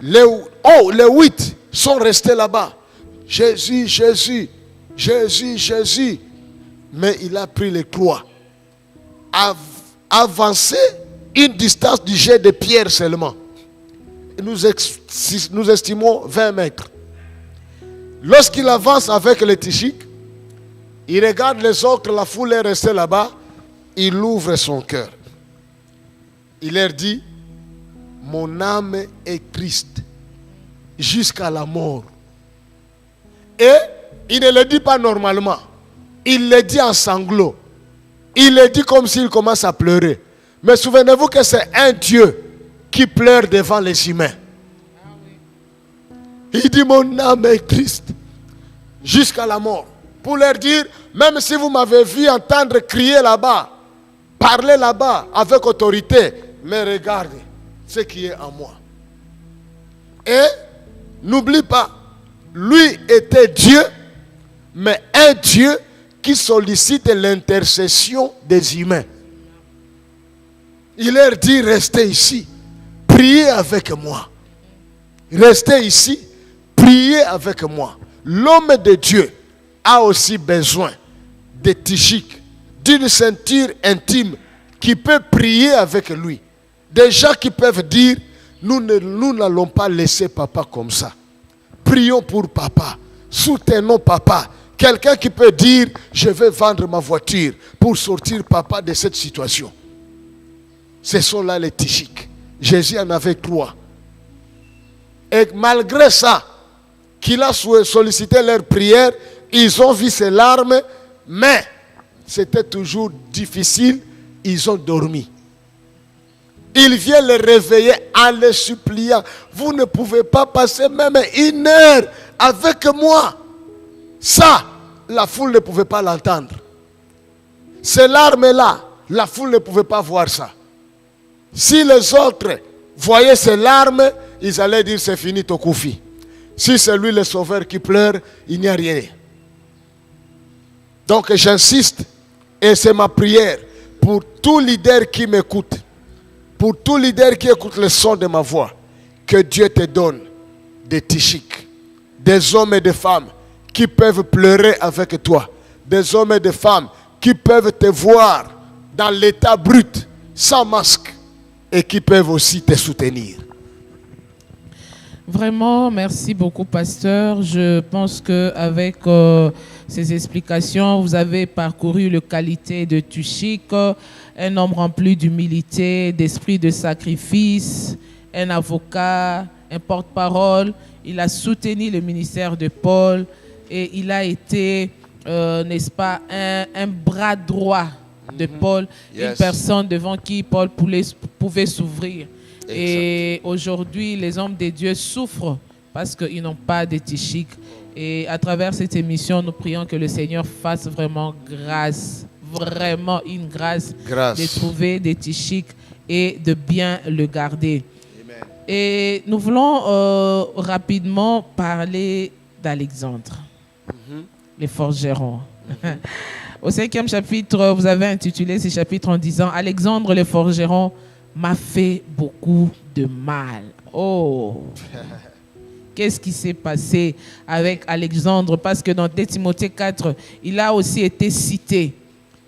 Les 8 sont restés là-bas. Jésus, Jésus, Jésus, Jésus. Mais il a pris les 3. Avancé une distance du jet de pierre seulement. Nous estimons 20 mètres. Lorsqu'il avance avec les tichiques, il regarde les autres, la foule est restée là-bas. Il ouvre son cœur. Il leur dit, mon âme est triste jusqu'à la mort. Et il ne le dit pas normalement. Il le dit en sanglots. Il le dit comme s'il commence à pleurer. Mais souvenez-vous que c'est un Dieu qui pleure devant les humains. Il dit, mon âme est triste jusqu'à la mort. Pour leur dire, même si vous m'avez vu entendre crier là-bas, parler là-bas avec autorité, mais regardez ce qui est en moi. Et n'oublie pas, lui était Dieu, mais un Dieu qui sollicite l'intercession des humains. Il leur dit, restez ici, priez avec moi. Restez ici, priez avec moi. L'homme de Dieu a aussi besoin de tichiques, d'une ceinture intime qui peut prier avec lui. Des gens qui peuvent dire, nous n'allons pas laisser papa comme ça. Prions pour papa, soutenons papa. Quelqu'un qui peut dire, je vais vendre ma voiture pour sortir papa de cette situation. Ce sont là les tichiques. Jésus en avait 3. Et malgré ça, qu'il a sollicité leur prière, ils ont vu ses larmes, mais c'était toujours difficile, ils ont dormi. Il vient les réveiller en les suppliant. Vous ne pouvez pas passer même 1 heure avec moi. Ça, la foule ne pouvait pas l'entendre. Ces larmes-là, la foule ne pouvait pas voir ça. Si les autres voyaient ces larmes, ils allaient dire c'est fini Tokoufi. Si c'est lui le sauveur qui pleure, il n'y a rien. Donc j'insiste, et c'est ma prière pour tout leader qui m'écoute, pour tout leader qui écoute le son de ma voix, que Dieu te donne des tichiques, des hommes et des femmes qui peuvent pleurer avec toi, des hommes et des femmes qui peuvent te voir dans l'état brut, sans masque, et qui peuvent aussi te soutenir. Vraiment, merci beaucoup, pasteur. Je pense qu'avec ces explications, vous avez parcouru les qualités de Tuchik, un homme rempli d'humilité, d'esprit de sacrifice, un avocat, un porte-parole. Il a soutenu le ministère de Paul. et il a été, n'est-ce pas, un bras droit de Paul, une personne devant qui Paul pouvait s'ouvrir. Et aujourd'hui, les hommes de Dieu souffrent parce qu'ils n'ont pas de Tichik. Et à travers cette émission, nous prions que le Seigneur fasse vraiment grâce, vraiment une grâce de trouver des Tichik et de bien le garder. Amen. Et nous voulons rapidement parler d'Alexandre, les forgerons. Au 5e chapitre, vous avez intitulé ce chapitre en disant « Alexandre le forgeron m'a fait beaucoup de mal. » Oh! Qu'est-ce qui s'est passé avec Alexandre? Parce que dans 2 Timothée 4, il a aussi été cité.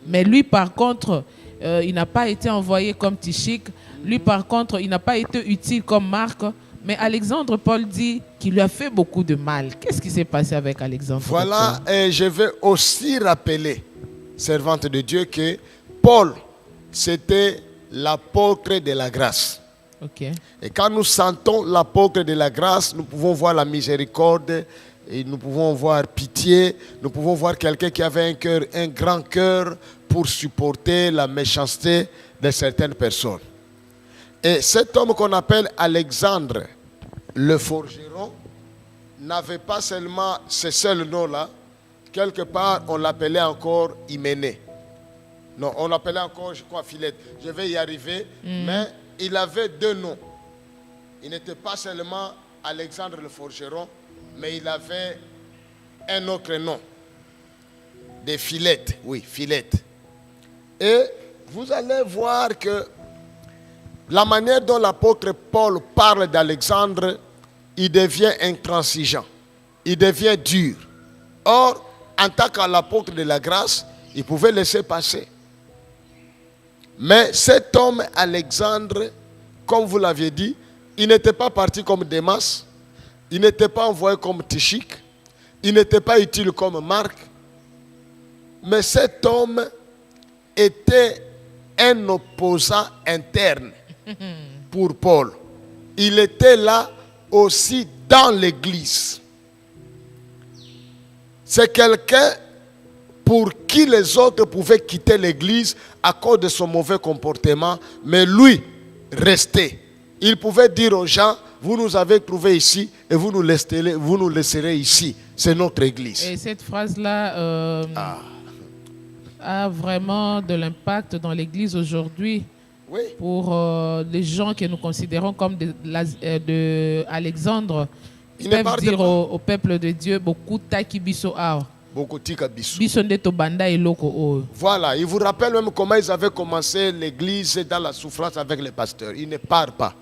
Mais lui, par contre, il n'a pas été envoyé comme Tichik. Lui, par contre, il n'a pas été utile comme Marc. Mais Alexandre, Paul dit qu'il lui a fait beaucoup de mal. Qu'est-ce qui s'est passé avec Alexandre? Voilà, et je vais aussi rappeler, servante de Dieu, que Paul, c'était l'apôtre de la grâce. Okay. Et quand nous sentons l'apôtre de la grâce, nous pouvons voir la miséricorde, et nous pouvons voir pitié, nous pouvons voir quelqu'un qui avait un grand cœur pour supporter la méchanceté de certaines personnes. Et cet homme qu'on appelle Alexandre, le forgeron, n'avait pas seulement ce seul nom-là. Quelque part, on l'appelait encore Hyménée. Non, on l'appelait encore, je crois, Philette. Je vais y arriver. Mais il avait deux noms. Il n'était pas seulement Alexandre le forgeron, mais il avait un autre nom. Des Philettes. Oui, Philette. Et vous allez voir que la manière dont l'apôtre Paul parle d'Alexandre, il devient intransigeant, il devient dur. Or, en tant qu'apôtre de la grâce, il pouvait laisser passer. Mais cet homme, Alexandre, comme vous l'aviez dit, il n'était pas parti comme Démas, il n'était pas envoyé comme Tichik, il n'était pas utile comme Marc, mais cet homme était un opposant interne pour Paul. Il était là aussi dans l'église. C'est quelqu'un pour qui les autres pouvaient quitter l'église à cause de son mauvais comportement, mais lui restait. Il pouvait dire aux gens, vous nous avez trouvés ici et vous nous laisserez ici. C'est notre église. Et cette phrase-là a vraiment de l'impact dans l'église aujourd'hui. Oui. Pour les gens que nous considérons comme de Alexandre, ils peuvent dire au peuple de Dieu beaucoup takibiso ao. Beaucoup tikabiso. Voilà, il vous rappelle même comment ils avaient commencé l'église dans la souffrance avec les pasteurs. Ils ne partent pas.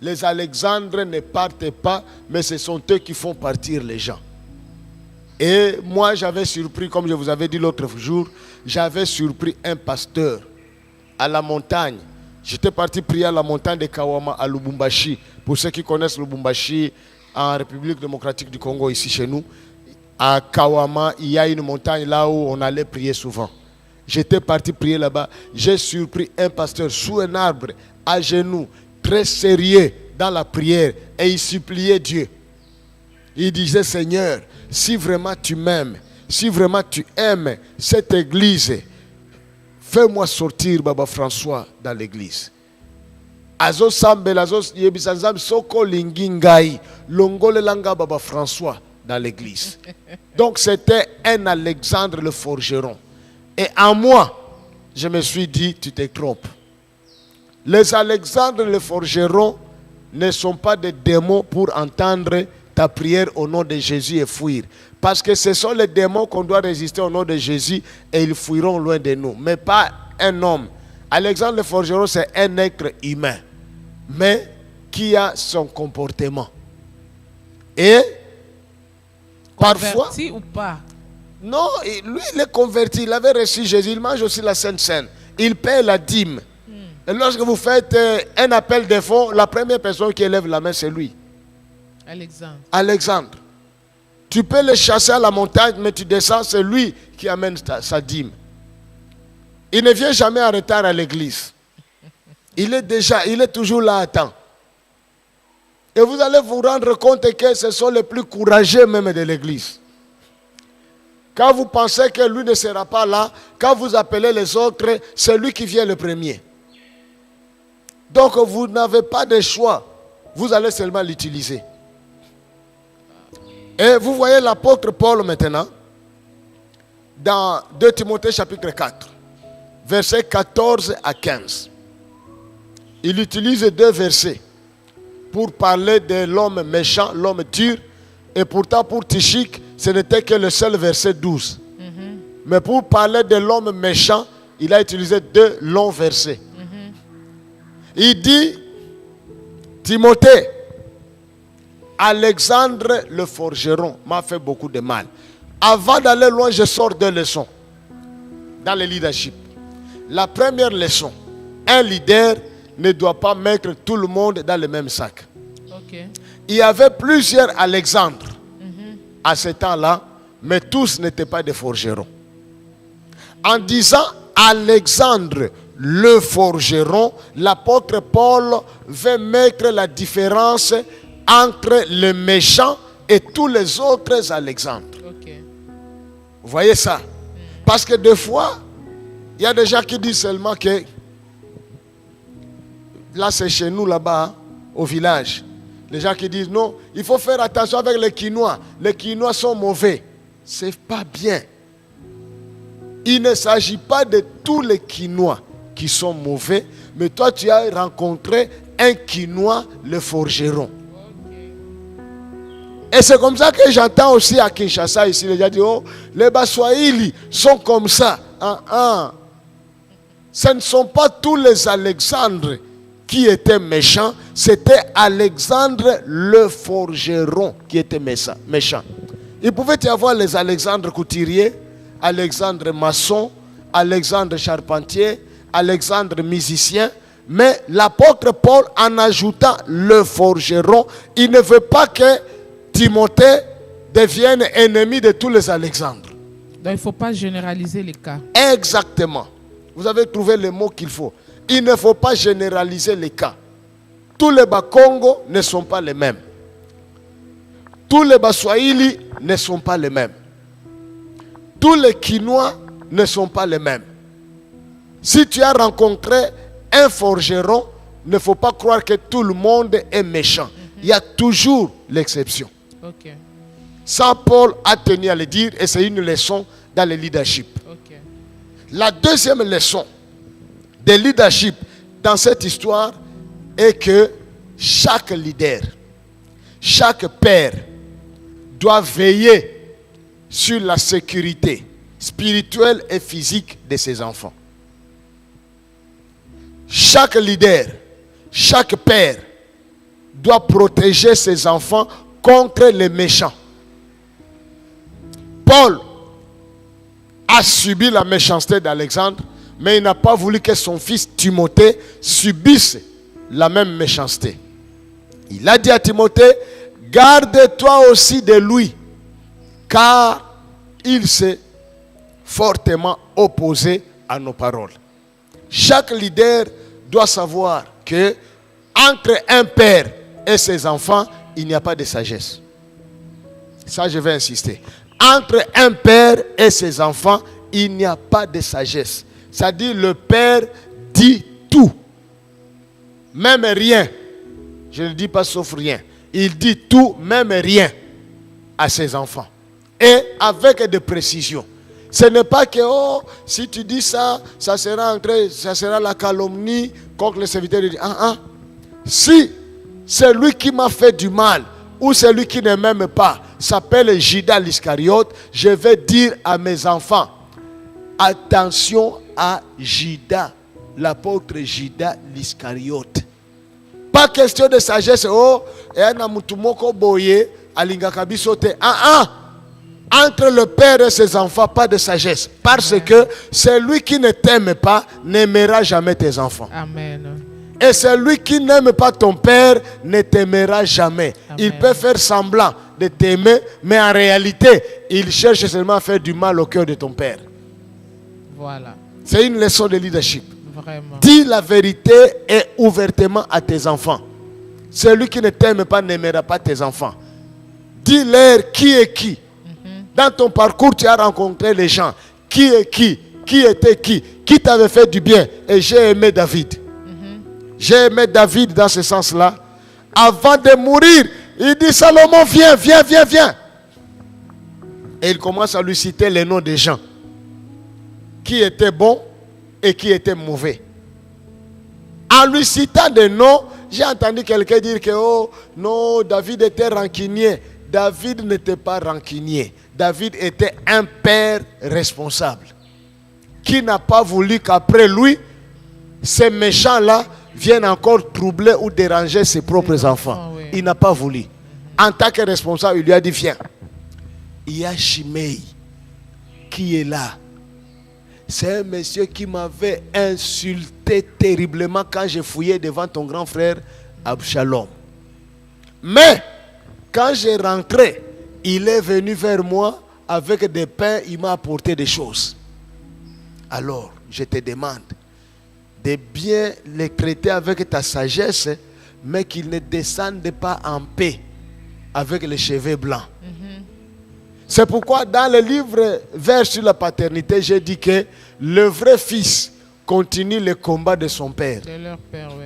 Les Alexandres ne partent pas, mais ce sont eux qui font partir les gens. Et moi, j'avais surpris, comme je vous avais dit l'autre jour, j'avais surpris un pasteur à la montagne. J'étais parti prier à la montagne de Kawama à Lubumbashi. Pour ceux qui connaissent Lubumbashi, en République démocratique du Congo, ici chez nous, à Kawama, il y a une montagne là où on allait prier souvent. J'étais parti prier là-bas. J'ai surpris un pasteur sous un arbre, à genoux, très sérieux dans la prière, et il suppliait Dieu. Il disait, Seigneur, si vraiment tu m'aimes, si vraiment tu aimes cette église, fais-moi sortir Baba François dans l'église. Azo sambel azo yebisanzam soko lingingai longole langa Baba François dans l'église. Donc c'était un Alexandre le forgeron. Et en moi, je me suis dit, tu te trompes. Les Alexandres le forgeron ne sont pas des démons pour entendre ta prière au nom de Jésus et fuir. Parce que ce sont les démons qu'on doit résister au nom de Jésus et ils fuiront loin de nous. Mais pas un homme. Alexandre le forgeron, c'est un être humain, mais qui a son comportement. Et parfois... Converti ou pas? Non, lui il est converti, il avait reçu Jésus, il mange aussi la Sainte Seine. Il paie la dîme. Et lorsque vous faites un appel de fonds, la première personne qui élève la main, c'est lui. Alexandre. Tu peux le chasser à la montagne, mais tu descends, c'est lui qui amène sa dîme. Il ne vient jamais en retard à l'église. Il est toujours là à temps. Et vous allez vous rendre compte que ce sont les plus courageux même de l'église. Quand vous pensez que lui ne sera pas là, quand vous appelez les autres, c'est lui qui vient le premier. Donc vous n'avez pas de choix. Vous allez seulement l'utiliser. Et vous voyez l'apôtre Paul maintenant, dans 2 Timothée chapitre 4, versets 14 à 15. Il utilise 2 versets pour parler de l'homme méchant, l'homme dur. Et pourtant pour Tichik, ce n'était que le seul verset 12. Mais pour parler de l'homme méchant, il a utilisé 2 longs versets. Il dit, Timothée, Alexandre le forgeron m'a fait beaucoup de mal. Avant d'aller loin, je sors 2 leçons dans le leadership. La première leçon, un leader ne doit pas mettre tout le monde dans le même sac. Okay. Il y avait plusieurs Alexandres à ce temps-là, mais tous n'étaient pas des forgerons. En disant Alexandre le forgeron, l'apôtre Paul veut mettre la différence entre le méchant et tous les autres Alexandres. Okay. Vous voyez ça? Parce que des fois, il y a des gens qui disent seulement que là c'est chez nous là-bas, au village. Les gens qui disent non, il faut faire attention avec les Quinois. Les Quinois sont mauvais. C'est pas bien. Il ne s'agit pas de tous les Quinois qui sont mauvais, mais toi tu as rencontré un Quinois, le forgeron. Et c'est comme ça que j'entends aussi à Kinshasa ici, les gens disent, oh, les Baswahili sont comme ça. Ce ne sont pas tous les Alexandres qui étaient méchants, c'était Alexandre le forgeron qui était méchant. Il pouvait y avoir les Alexandre couturiers, Alexandre maçon, Alexandre charpentier, Alexandre musicien, mais l'apôtre Paul, en ajoutant le forgeron, il ne veut pas que Timothée devienne ennemi de tous les Alexandres. Donc il ne faut pas généraliser les cas. Exactement. Vous avez trouvé le mot qu'il faut. Il ne faut pas généraliser les cas. Tous les Bakongo ne sont pas les mêmes. Tous les Baswahili ne sont pas les mêmes. Tous les Quinois ne sont pas les mêmes. Si tu as rencontré un forgeron, il ne faut pas croire que tout le monde est méchant. Il y a toujours l'exception. Okay. Ça, Paul a tenu à le dire et c'est une leçon dans le leadership. Okay. La deuxième leçon de leadership dans cette histoire est que chaque leader, chaque père doit veiller sur la sécurité spirituelle et physique de ses enfants. Chaque leader, chaque père doit protéger ses enfants contre les méchants. Paul a subi la méchanceté d'Alexandre, mais il n'a pas voulu que son fils Timothée subisse la même méchanceté. Il a dit à Timothée, garde-toi aussi de lui, car il s'est fortement opposé à nos paroles. Chaque leader doit savoir que entre un père et ses enfants, il n'y a pas de sagesse. Ça, je vais insister. Entre un père et ses enfants, il n'y a pas de sagesse. C'est-à-dire le père dit tout, même rien. Je ne dis pas sauf rien. Il dit tout, même rien à ses enfants. Et avec des précisions. Ce n'est pas que, oh, si tu dis ça, ça sera la calomnie contre le serviteur de Dieu. Si c'est lui qui m'a fait du mal, ou celui qui ne m'aime pas, s'appelle Judas l'Iscariote, je vais dire à mes enfants, attention à Judas, l'apôtre Judas l'Iscariote. Pas question de sagesse, oh, entre le père et ses enfants, pas de sagesse. Parce que celui qui ne t'aime pas n'aimera jamais tes enfants. Amen. Et celui qui n'aime pas ton père ne t'aimera jamais. Amen. Il peut faire semblant de t'aimer, mais en réalité, il cherche seulement à faire du mal au cœur de ton père. Voilà. C'est une leçon de leadership. Vraiment. Dis la vérité et ouvertement à tes enfants. Celui qui ne t'aime pas n'aimera pas tes enfants. Dis-leur qui est qui. Dans ton parcours, tu as rencontré les gens. Qui est qui était qui t'avait fait du bien. Et j'ai aimé David. J'ai aimé David dans ce sens-là. Avant de mourir, il dit Salomon, viens. Et il commence à lui citer les noms des gens qui étaient bons et qui étaient mauvais. En lui citant des noms, j'ai entendu quelqu'un dire que oh non, David était rancunier. David n'était pas rancunier. David était un père responsable qui n'a pas voulu qu'après lui, ces méchants-là viennent encore troubler ou déranger ses propres enfants. Oui. Il n'a pas voulu. En tant que responsable, il lui a dit viens. Il y a Shimei qui est là. C'est un monsieur qui m'avait insulté terriblement quand je fouillais devant ton grand frère Absalom. Mais quand j'ai rentré, il est venu vers moi avec des pains, il m'a apporté des choses. Alors, je te demande de bien les traiter avec ta sagesse, mais qu'ils ne descendent pas en paix avec les cheveux blancs. C'est pourquoi dans le livre Vers sur la paternité, j'ai dit que le vrai fils continue le combat de son père. De leur père, oui.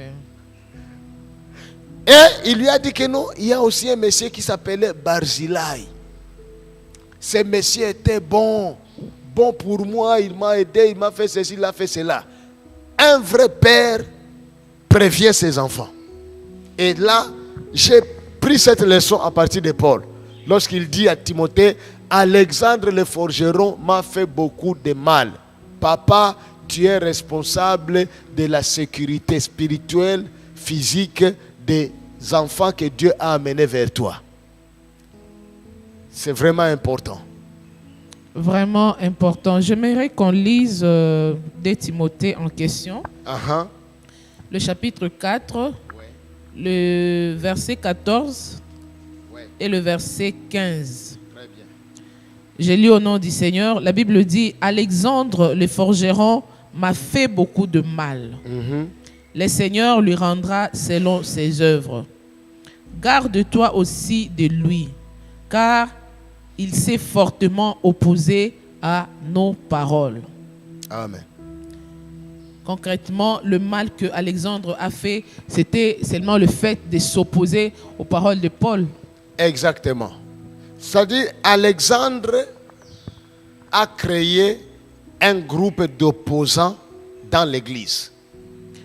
Et il lui a dit que non, il y a aussi un monsieur qui s'appelait Barzillai. Ce monsieur était bon pour moi, il m'a aidé, il m'a fait ceci, il a fait cela. Un vrai père prévient ses enfants. Et là, j'ai pris cette leçon à partir de Paul. Lorsqu'il dit à Timothée, Alexandre le forgeron m'a fait beaucoup de mal. Papa, tu es responsable de la sécurité spirituelle, physique des enfants que Dieu a amenés vers toi. C'est vraiment important. Vraiment important. J'aimerais qu'on lise 2 Timothée en question. Le chapitre 4, le verset 14 et le verset 15. Très bien. Je lis au nom du Seigneur. La Bible dit, Alexandre le forgeron m'a fait beaucoup de mal. Le Seigneur lui rendra selon ses œuvres. Garde-toi aussi de lui, car il s'est fortement opposé à nos paroles. Amen. Concrètement, le mal que Alexandre a fait, c'était seulement le fait de s'opposer aux paroles de Paul. Exactement. C'est-à-dire, Alexandre a créé un groupe d'opposants dans l'église.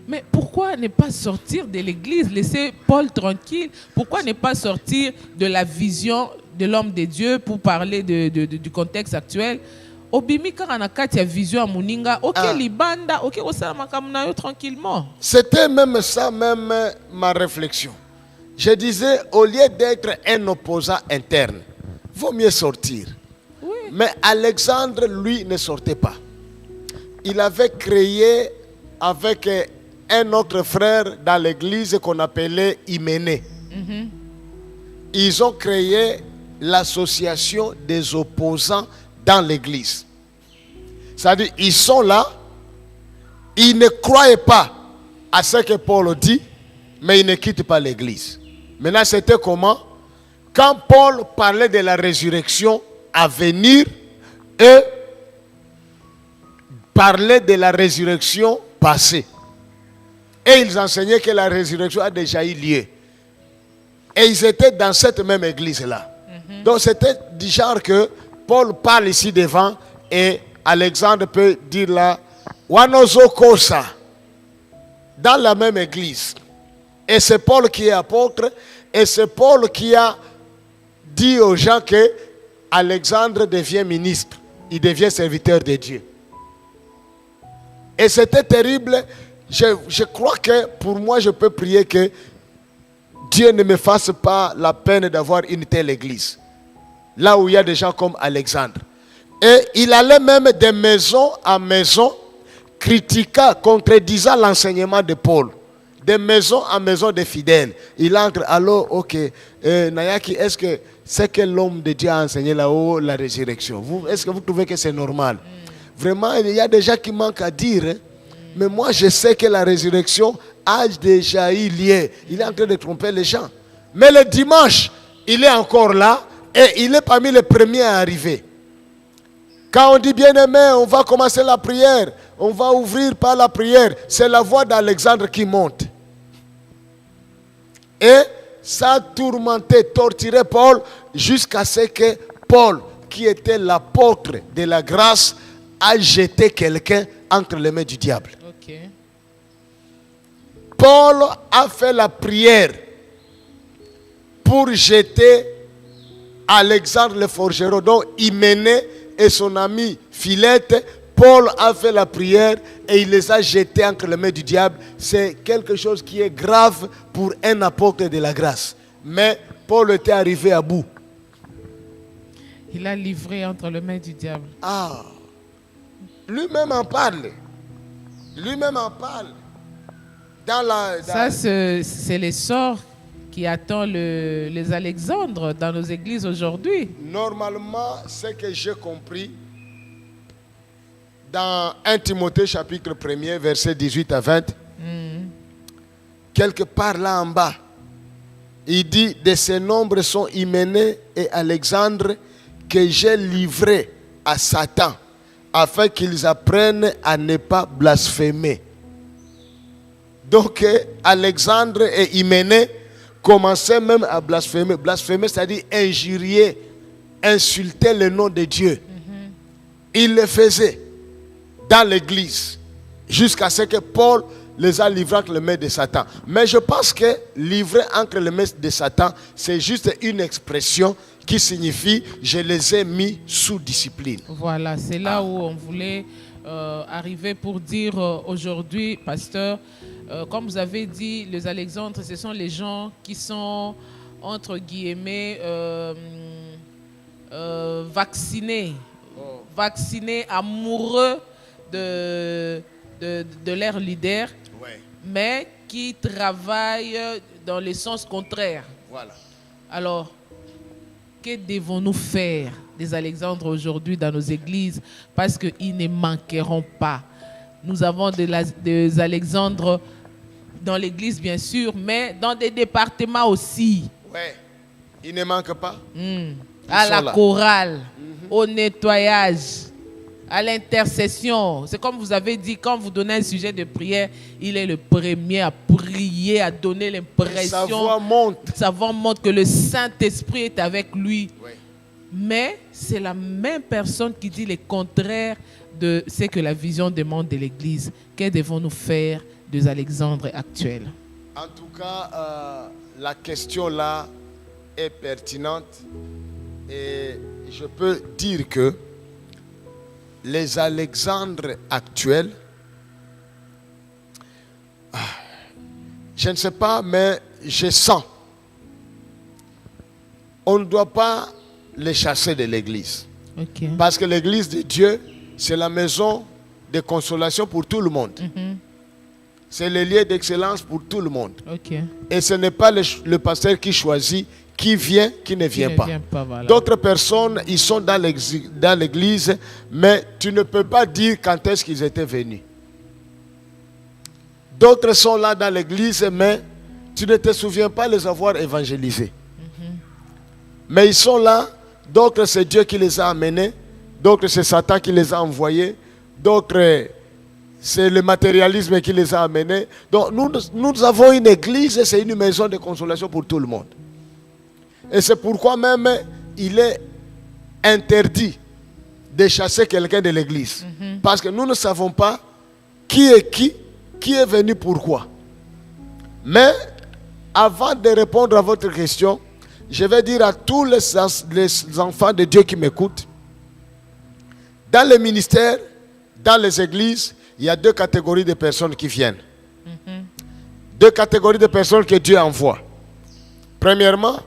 Mais pourquoi ne pas sortir de l'église, laisser Paul tranquille? Pourquoi ne pas sortir de la vision de l'homme de Dieu pour parler du contexte actuel? C'était même ça, même ma réflexion. Je disais, au lieu d'être un opposant interne, vaut mieux sortir. Oui. Mais Alexandre, lui, ne sortait pas. Il avait créé avec un autre frère dans l'église qu'on appelait Hyménée. Ils ont créé l'association des opposants dans l'église. C'est-à-dire, ils sont là, ils ne croyaient pas à ce que Paul dit, mais ils ne quittent pas l'église. Maintenant, c'était comment? Quand Paul parlait de la résurrection à venir, eux parlaient de la résurrection passée. Et ils enseignaient que la résurrection a déjà eu lieu. Et ils étaient dans cette même église-là. Donc c'était du genre que Paul parle ici devant et Alexandre peut dire là, Wanozo Kosa, dans la même église. Et c'est Paul qui est apôtre et c'est Paul qui a dit aux gens que Alexandre devient ministre, il devient serviteur de Dieu. Et c'était terrible. Je crois que pour moi, je peux prier que Dieu ne me fasse pas la peine d'avoir une telle église. Là où il y a des gens comme Alexandre. Et il allait même de maison en maison, critiquant, contredisant l'enseignement de Paul. De maison en maison des fidèles. Il entre, alors, ok, Nayaki, est-ce que c'est que l'homme de Dieu a enseigné là-haut la résurrection? Est-ce que vous trouvez que c'est normal? Vraiment, il y a des gens qui manquent à dire. Hein? Mais moi, je sais que la résurrection a déjà eu lieu. Il est en train de tromper les gens. Mais le dimanche, il est encore là et il est parmi les premiers à arriver. Quand on dit bien-aimé, on va commencer la prière. On va ouvrir par la prière. C'est la voix d'Alexandre qui monte. Et ça a tourmenté, torturé Paul jusqu'à ce que Paul, qui était l'apôtre de la grâce, a jeté quelqu'un entre les mains du diable. Ok. Paul a fait la prière pour jeter Alexandre le forgeron, dont Hyménée et son ami Philette. Paul a fait la prière et il les a jetés entre les mains du diable. C'est quelque chose qui est grave pour un apôtre de la grâce. Mais Paul était arrivé à bout. Il a livré entre les mains du diable. Ah, lui-même en parle. Lui-même en parle. Ça, c'est les sorts qui attendent les Alexandres dans nos églises aujourd'hui. Normalement, ce que j'ai compris, dans 1 Timothée chapitre 1er, versets 18 à 20, quelque part là en bas, il dit, de ces nombres sont Hyménée et Alexandre que j'ai livrés à Satan, afin qu'ils apprennent à ne pas blasphémer. Donc, Alexandre et Hyménée commençaient même à blasphémer. Blasphémer, c'est-à-dire injurier, insulter le nom de Dieu. Ils le faisaient dans l'église, jusqu'à ce que Paul les a livrés entre les mains de Satan. Mais je pense que livrer entre les mains de Satan, c'est juste une expression qui signifie « je les ai mis sous discipline ». Voilà, c'est là où on voulait arriver pour dire aujourd'hui, pasteur, comme vous avez dit, les Alexandres, ce sont les gens qui sont, entre guillemets, vaccinés, amoureux de leur leader, mais qui travaillent dans le sens contraire. Voilà. Alors, que devons-nous faire des Alexandres aujourd'hui dans nos églises? Parce qu'ils ne manqueront pas. Nous avons des Alexandres dans l'église, bien sûr, mais dans des départements aussi. Oui, ils ne manquent pas. À la chorale, au nettoyage, à l'intercession. C'est comme vous avez dit, quand vous donnez un sujet de prière, il est le premier à prier, à donner l'impression. Sa voix montre que le Saint-Esprit est avec lui. Oui. Mais c'est la même personne qui dit le contraire de ce que la vision demande de l'Église. Que devons-nous faire des Alexandres actuels? En tout cas, la question là est pertinente. Et je peux dire que les Alexandres actuels, je ne sais pas, mais je sens, on ne doit pas les chasser de l'église. Okay. Parce que l'église de Dieu, c'est la maison de consolation pour tout le monde. C'est le lieu d'excellence pour tout le monde. Okay. Et ce n'est pas le pasteur qui choisit qui vient, qui ne vient pas. Voilà. D'autres personnes, ils sont dans l'église, mais tu ne peux pas dire quand est-ce qu'ils étaient venus. D'autres sont là dans l'église, mais tu ne te souviens pas les avoir évangélisés. Mais ils sont là, d'autres c'est Dieu qui les a amenés, d'autres c'est Satan qui les a envoyés, d'autres c'est le matérialisme qui les a amenés. Donc nous avons une église et c'est une maison de consolation pour tout le monde. Et c'est pourquoi même il est interdit de chasser quelqu'un de l'église. Parce que nous ne savons pas qui est venu pourquoi. Mais avant de répondre à votre question, je vais dire à tous les enfants de Dieu qui m'écoutent, dans les ministères, dans les églises, il y a deux catégories de personnes qui viennent. Deux catégories de personnes que Dieu envoie. Premièrement,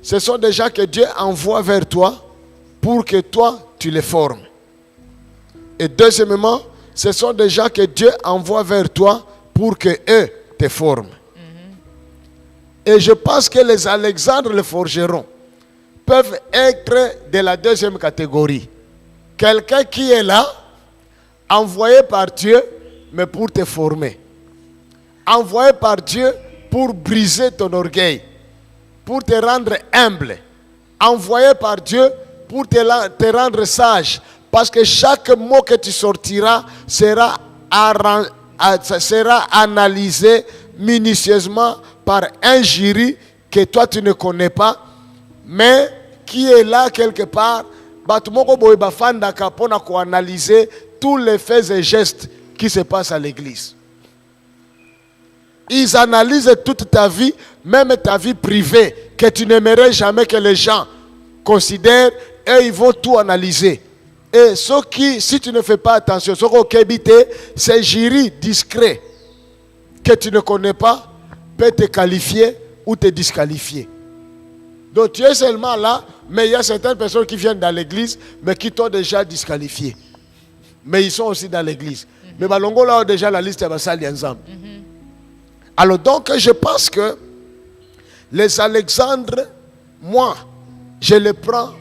ce sont des gens que Dieu envoie vers toi pour que toi, tu les formes. Et deuxièmement, ce sont des gens que Dieu envoie vers toi pour que eux te forment. Et je pense que les Alexandres le forgeron peuvent être de la deuxième catégorie. Quelqu'un qui est là, envoyé par Dieu, mais pour te former. Envoyé par Dieu pour briser ton orgueil, pour te rendre humble. Envoyé par Dieu pour te rendre sage, Parce que chaque mot que tu sortiras sera analysé minutieusement par un jury que toi tu ne connais pas, mais qui est là quelque part. Pour analyser tous les faits et gestes qui se passent à l'église. Ils analysent toute ta vie, même ta vie privée, que tu n'aimerais jamais que les gens considèrent, et ils vont tout analyser. Et ceux qui, si tu ne fais pas attention, ceux qui habitent, ces jurys discrets que tu ne connais pas, peut te qualifier ou te disqualifier. Donc tu es seulement là, mais il y a certaines personnes qui viennent dans l'église, mais qui t'ont déjà disqualifié. Mais ils sont aussi dans l'église. Mais Balongo là a déjà la liste de Bassali ensemble. Alors donc je pense que les Alexandres, moi, je les prends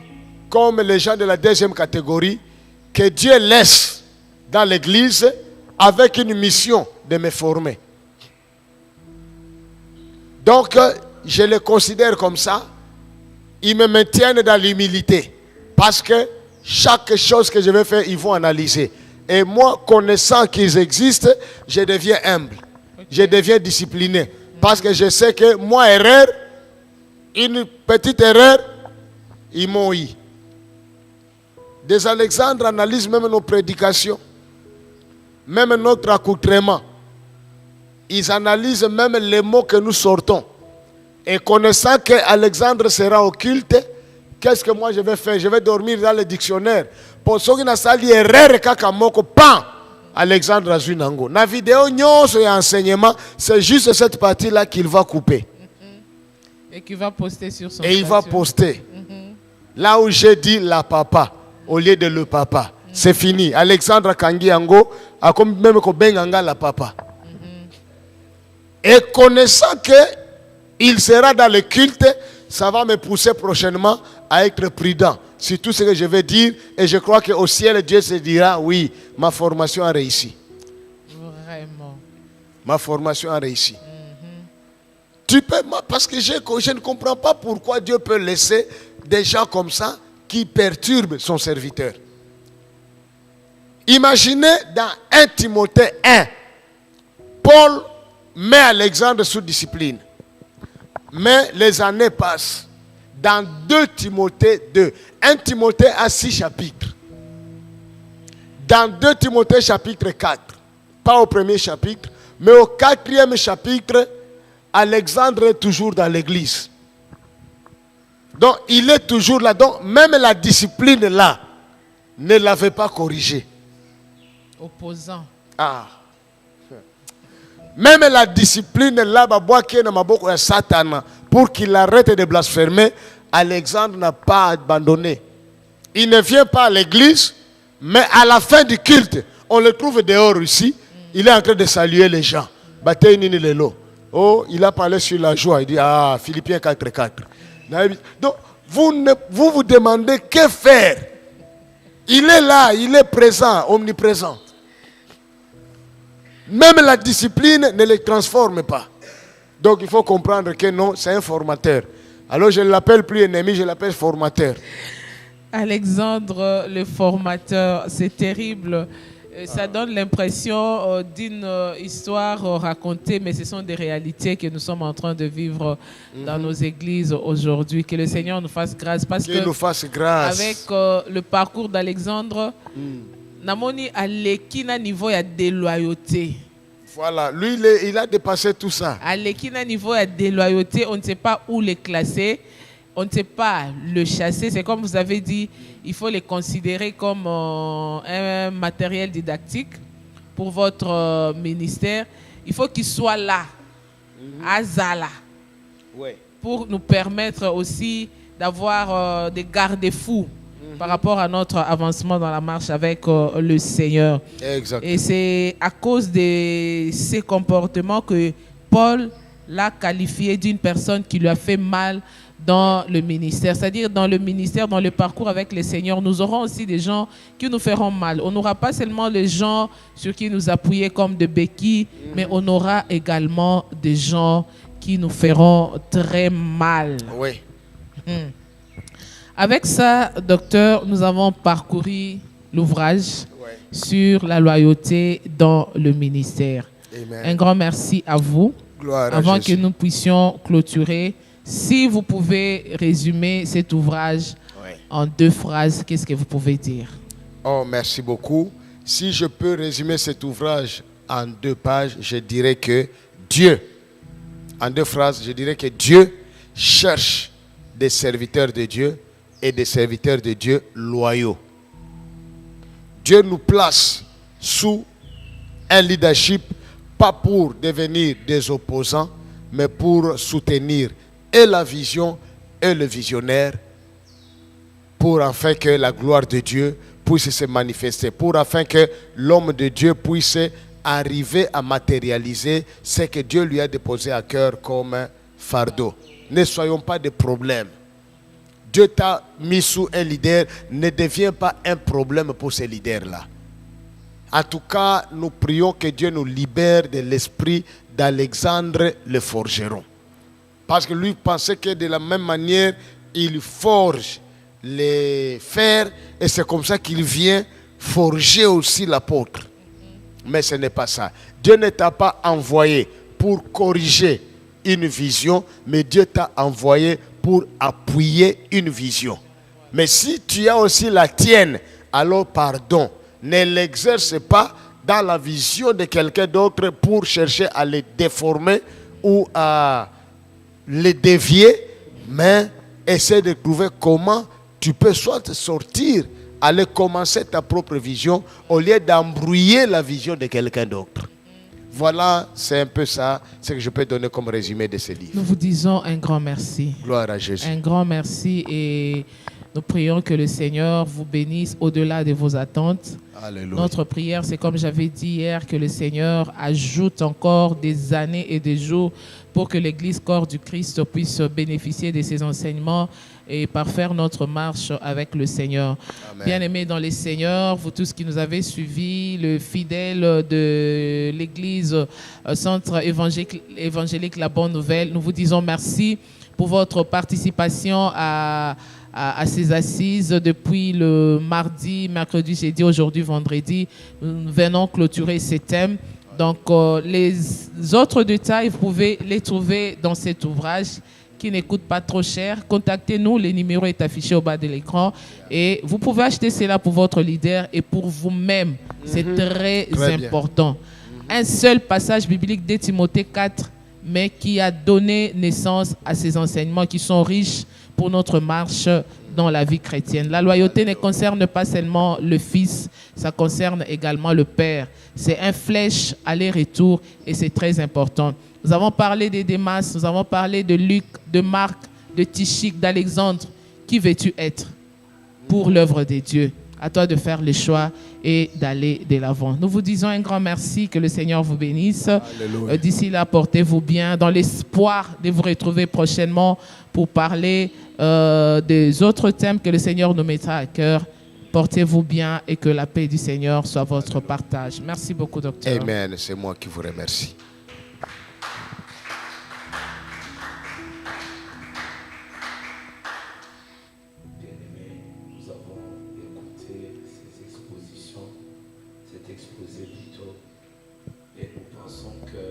comme les gens de la deuxième catégorie que Dieu laisse dans l'église avec une mission de me former. Donc je les considère comme ça. Ils me maintiennent dans l'humilité. Parce que chaque chose que je vais faire, ils vont analyser. Et moi, connaissant qu'ils existent, je deviens humble. Je deviens discipliné. Parce que je sais que moi, erreur, une petite erreur, ils m'ont eu. Des Alexandres analysent même nos prédications, même notre accoutrement. Ils analysent même les mots que nous sortons. Et connaissant qu'Alexandre sera au culte, qu'est-ce que moi je vais faire? Je vais dormir dans le dictionnaire. Pour ceux qui n'ont pas lu erreur, Alexandre Azuinango. Dans la vidéo, et enseignement, c'est juste cette partie-là qu'il va couper. Et qu'il va poster sur son Et il va poster. Là où j'ai dit la papa, au lieu de le papa. C'est fini. Alexandre Kangiango a même Benganga la papa. Et connaissant que il sera dans le culte, ça va me pousser prochainement à être prudent sur tout ce que je vais dire. Et je crois qu'au ciel, Dieu se dira, oui, ma formation a réussi. Vraiment. Ma formation a réussi. Tu peux, parce que je ne comprends pas pourquoi Dieu peut laisser des gens comme ça qui perturbent son serviteur. Imaginez dans 1 Timothée 1, Paul met Alexandre sous discipline. Mais les années passent. Dans 2 Timothée 2, 1 Timothée a 6 chapitres. Dans 2 Timothée chapitre 4, pas au premier chapitre, mais au 4e chapitre, Alexandre est toujours dans l'église. Donc il est toujours là. Donc même la discipline là ne l'avait pas corrigé. Opposant. Ah. Même la discipline là, Satan, pour qu'il arrête de blasphémer, Alexandre n'a pas abandonné. Il ne vient pas à l'église, mais à la fin du culte, on le trouve dehors ici. Il est en train de saluer les gens. Oh, il a parlé sur la joie. Il dit, ah, Philippiens 4:4. Donc, vous vous demandez que faire. Il est là, il est présent, omniprésent. Même la discipline ne les transforme pas. Donc il faut comprendre que non, c'est un formateur. Alors je ne l'appelle plus ennemi, je l'appelle formateur. Alexandre, le formateur, c'est terrible. Ça donne l'impression d'une histoire racontée, mais ce sont des réalités que nous sommes en train de vivre dans nos églises aujourd'hui. Que le Seigneur nous fasse grâce. Parce que nous fasse grâce. Avec le parcours d'Alexandre, Namoni a l'équina niveau de déloyauté. Voilà, lui il a dépassé tout ça. À l'équina niveau de déloyauté, on ne sait pas où les classer, on ne sait pas le chasser. C'est comme vous avez dit, il faut les considérer comme un matériel didactique pour votre ministère. Il faut qu'il soit là, à Zala, pour nous permettre aussi d'avoir des garde-fous par rapport à notre avancement dans la marche avec le Seigneur. Exactement. Et c'est à cause de ces comportements que Paul l'a qualifié d'une personne qui lui a fait mal dans le ministère. C'est-à-dire dans le ministère, dans le parcours avec le Seigneur, nous aurons aussi des gens qui nous feront mal. On n'aura pas seulement les gens sur qui nous appuyer comme de béquilles, mais on aura également des gens qui nous feront très mal. Oui. Avec ça, docteur, nous avons parcouru l'ouvrage Ouais. sur la loyauté dans le ministère. Amen. Un grand merci à vous. Gloire à Avant Jésus. que nous puissions clôturer, si vous pouvez résumer cet ouvrage Ouais. en 2 phrases, qu'est-ce que vous pouvez dire? Oh, merci beaucoup. Si je peux résumer cet ouvrage en 2 pages, je dirais que Dieu, en 2 phrases, je dirais que Dieu cherche des serviteurs de Dieu et des serviteurs de Dieu loyaux. Dieu nous place sous un leadership, pas pour devenir des opposants, mais pour soutenir et la vision et le visionnaire, pour afin que la gloire de Dieu puisse se manifester, pour afin que l'homme de Dieu puisse arriver à matérialiser ce que Dieu lui a déposé à cœur comme fardeau. Ne soyons pas des problèmes. Dieu t'a mis sous un leader, ne deviens pas un problème pour ce leader-là. En tout cas, nous prions que Dieu nous libère de l'esprit d'Alexandre le forgeron. Parce que lui pensait que de la même manière, il forge les fers et c'est comme ça qu'il vient forger aussi l'apôtre. Mais ce n'est pas ça. Dieu ne t'a pas envoyé pour corriger une vision, mais Dieu t'a envoyé pour appuyer une vision. Mais si tu as aussi la tienne, alors pardon, ne l'exerce pas dans la vision de quelqu'un d'autre pour chercher à les déformer ou à les dévier, mais essaie de trouver comment tu peux soit sortir, aller commencer ta propre vision au lieu d'embrouiller la vision de quelqu'un d'autre. Voilà, c'est un peu ça, ce que je peux donner comme résumé de ce livre. Nous vous disons un grand merci. Gloire à Jésus. Un grand merci et nous prions que le Seigneur vous bénisse au-delà de vos attentes. Alléluia. Notre prière, c'est comme j'avais dit hier, que le Seigneur ajoute encore des années et des jours pour que l'Église corps du Christ puisse bénéficier de ses enseignements et parfaire notre marche avec le Seigneur. Amen. Bien-aimés dans les Seigneurs, vous tous qui nous avez suivis, le fidèle de l'Église Centre évangélique La Bonne Nouvelle, nous vous disons merci pour votre participation à ces assises depuis le mardi, mercredi, jeudi, aujourd'hui, vendredi. Nous venons clôturer ces thèmes. Donc, les autres détails, vous pouvez les trouver dans cet ouvrage qui ne coûte pas trop cher. Contactez-nous, le numéro est affiché au bas de l'écran. Et vous pouvez acheter cela pour votre leader et pour vous-même. C'est très important. Un seul passage biblique de Timothée 4, mais qui a donné naissance à ces enseignements qui sont riches pour notre marche dans la vie chrétienne. La loyauté ne concerne pas seulement le Fils, ça concerne également le Père. C'est un flèche aller-retour et c'est très important. Nous avons parlé de Démas, nous avons parlé de Luc, de Marc, de Tychik, d'Alexandre. Qui veux-tu être pour l'œuvre de Dieu? À toi de faire le choix et d'aller de l'avant. Nous vous disons un grand merci, que le Seigneur vous bénisse. D'ici là, portez-vous bien dans l'espoir de vous retrouver prochainement pour parler des autres thèmes que le Seigneur nous mettra à cœur. Portez-vous bien et que la paix du Seigneur soit votre partage. Merci beaucoup, docteur. Amen. C'est moi qui vous remercie. Cet exposé plutôt, et nous pensons que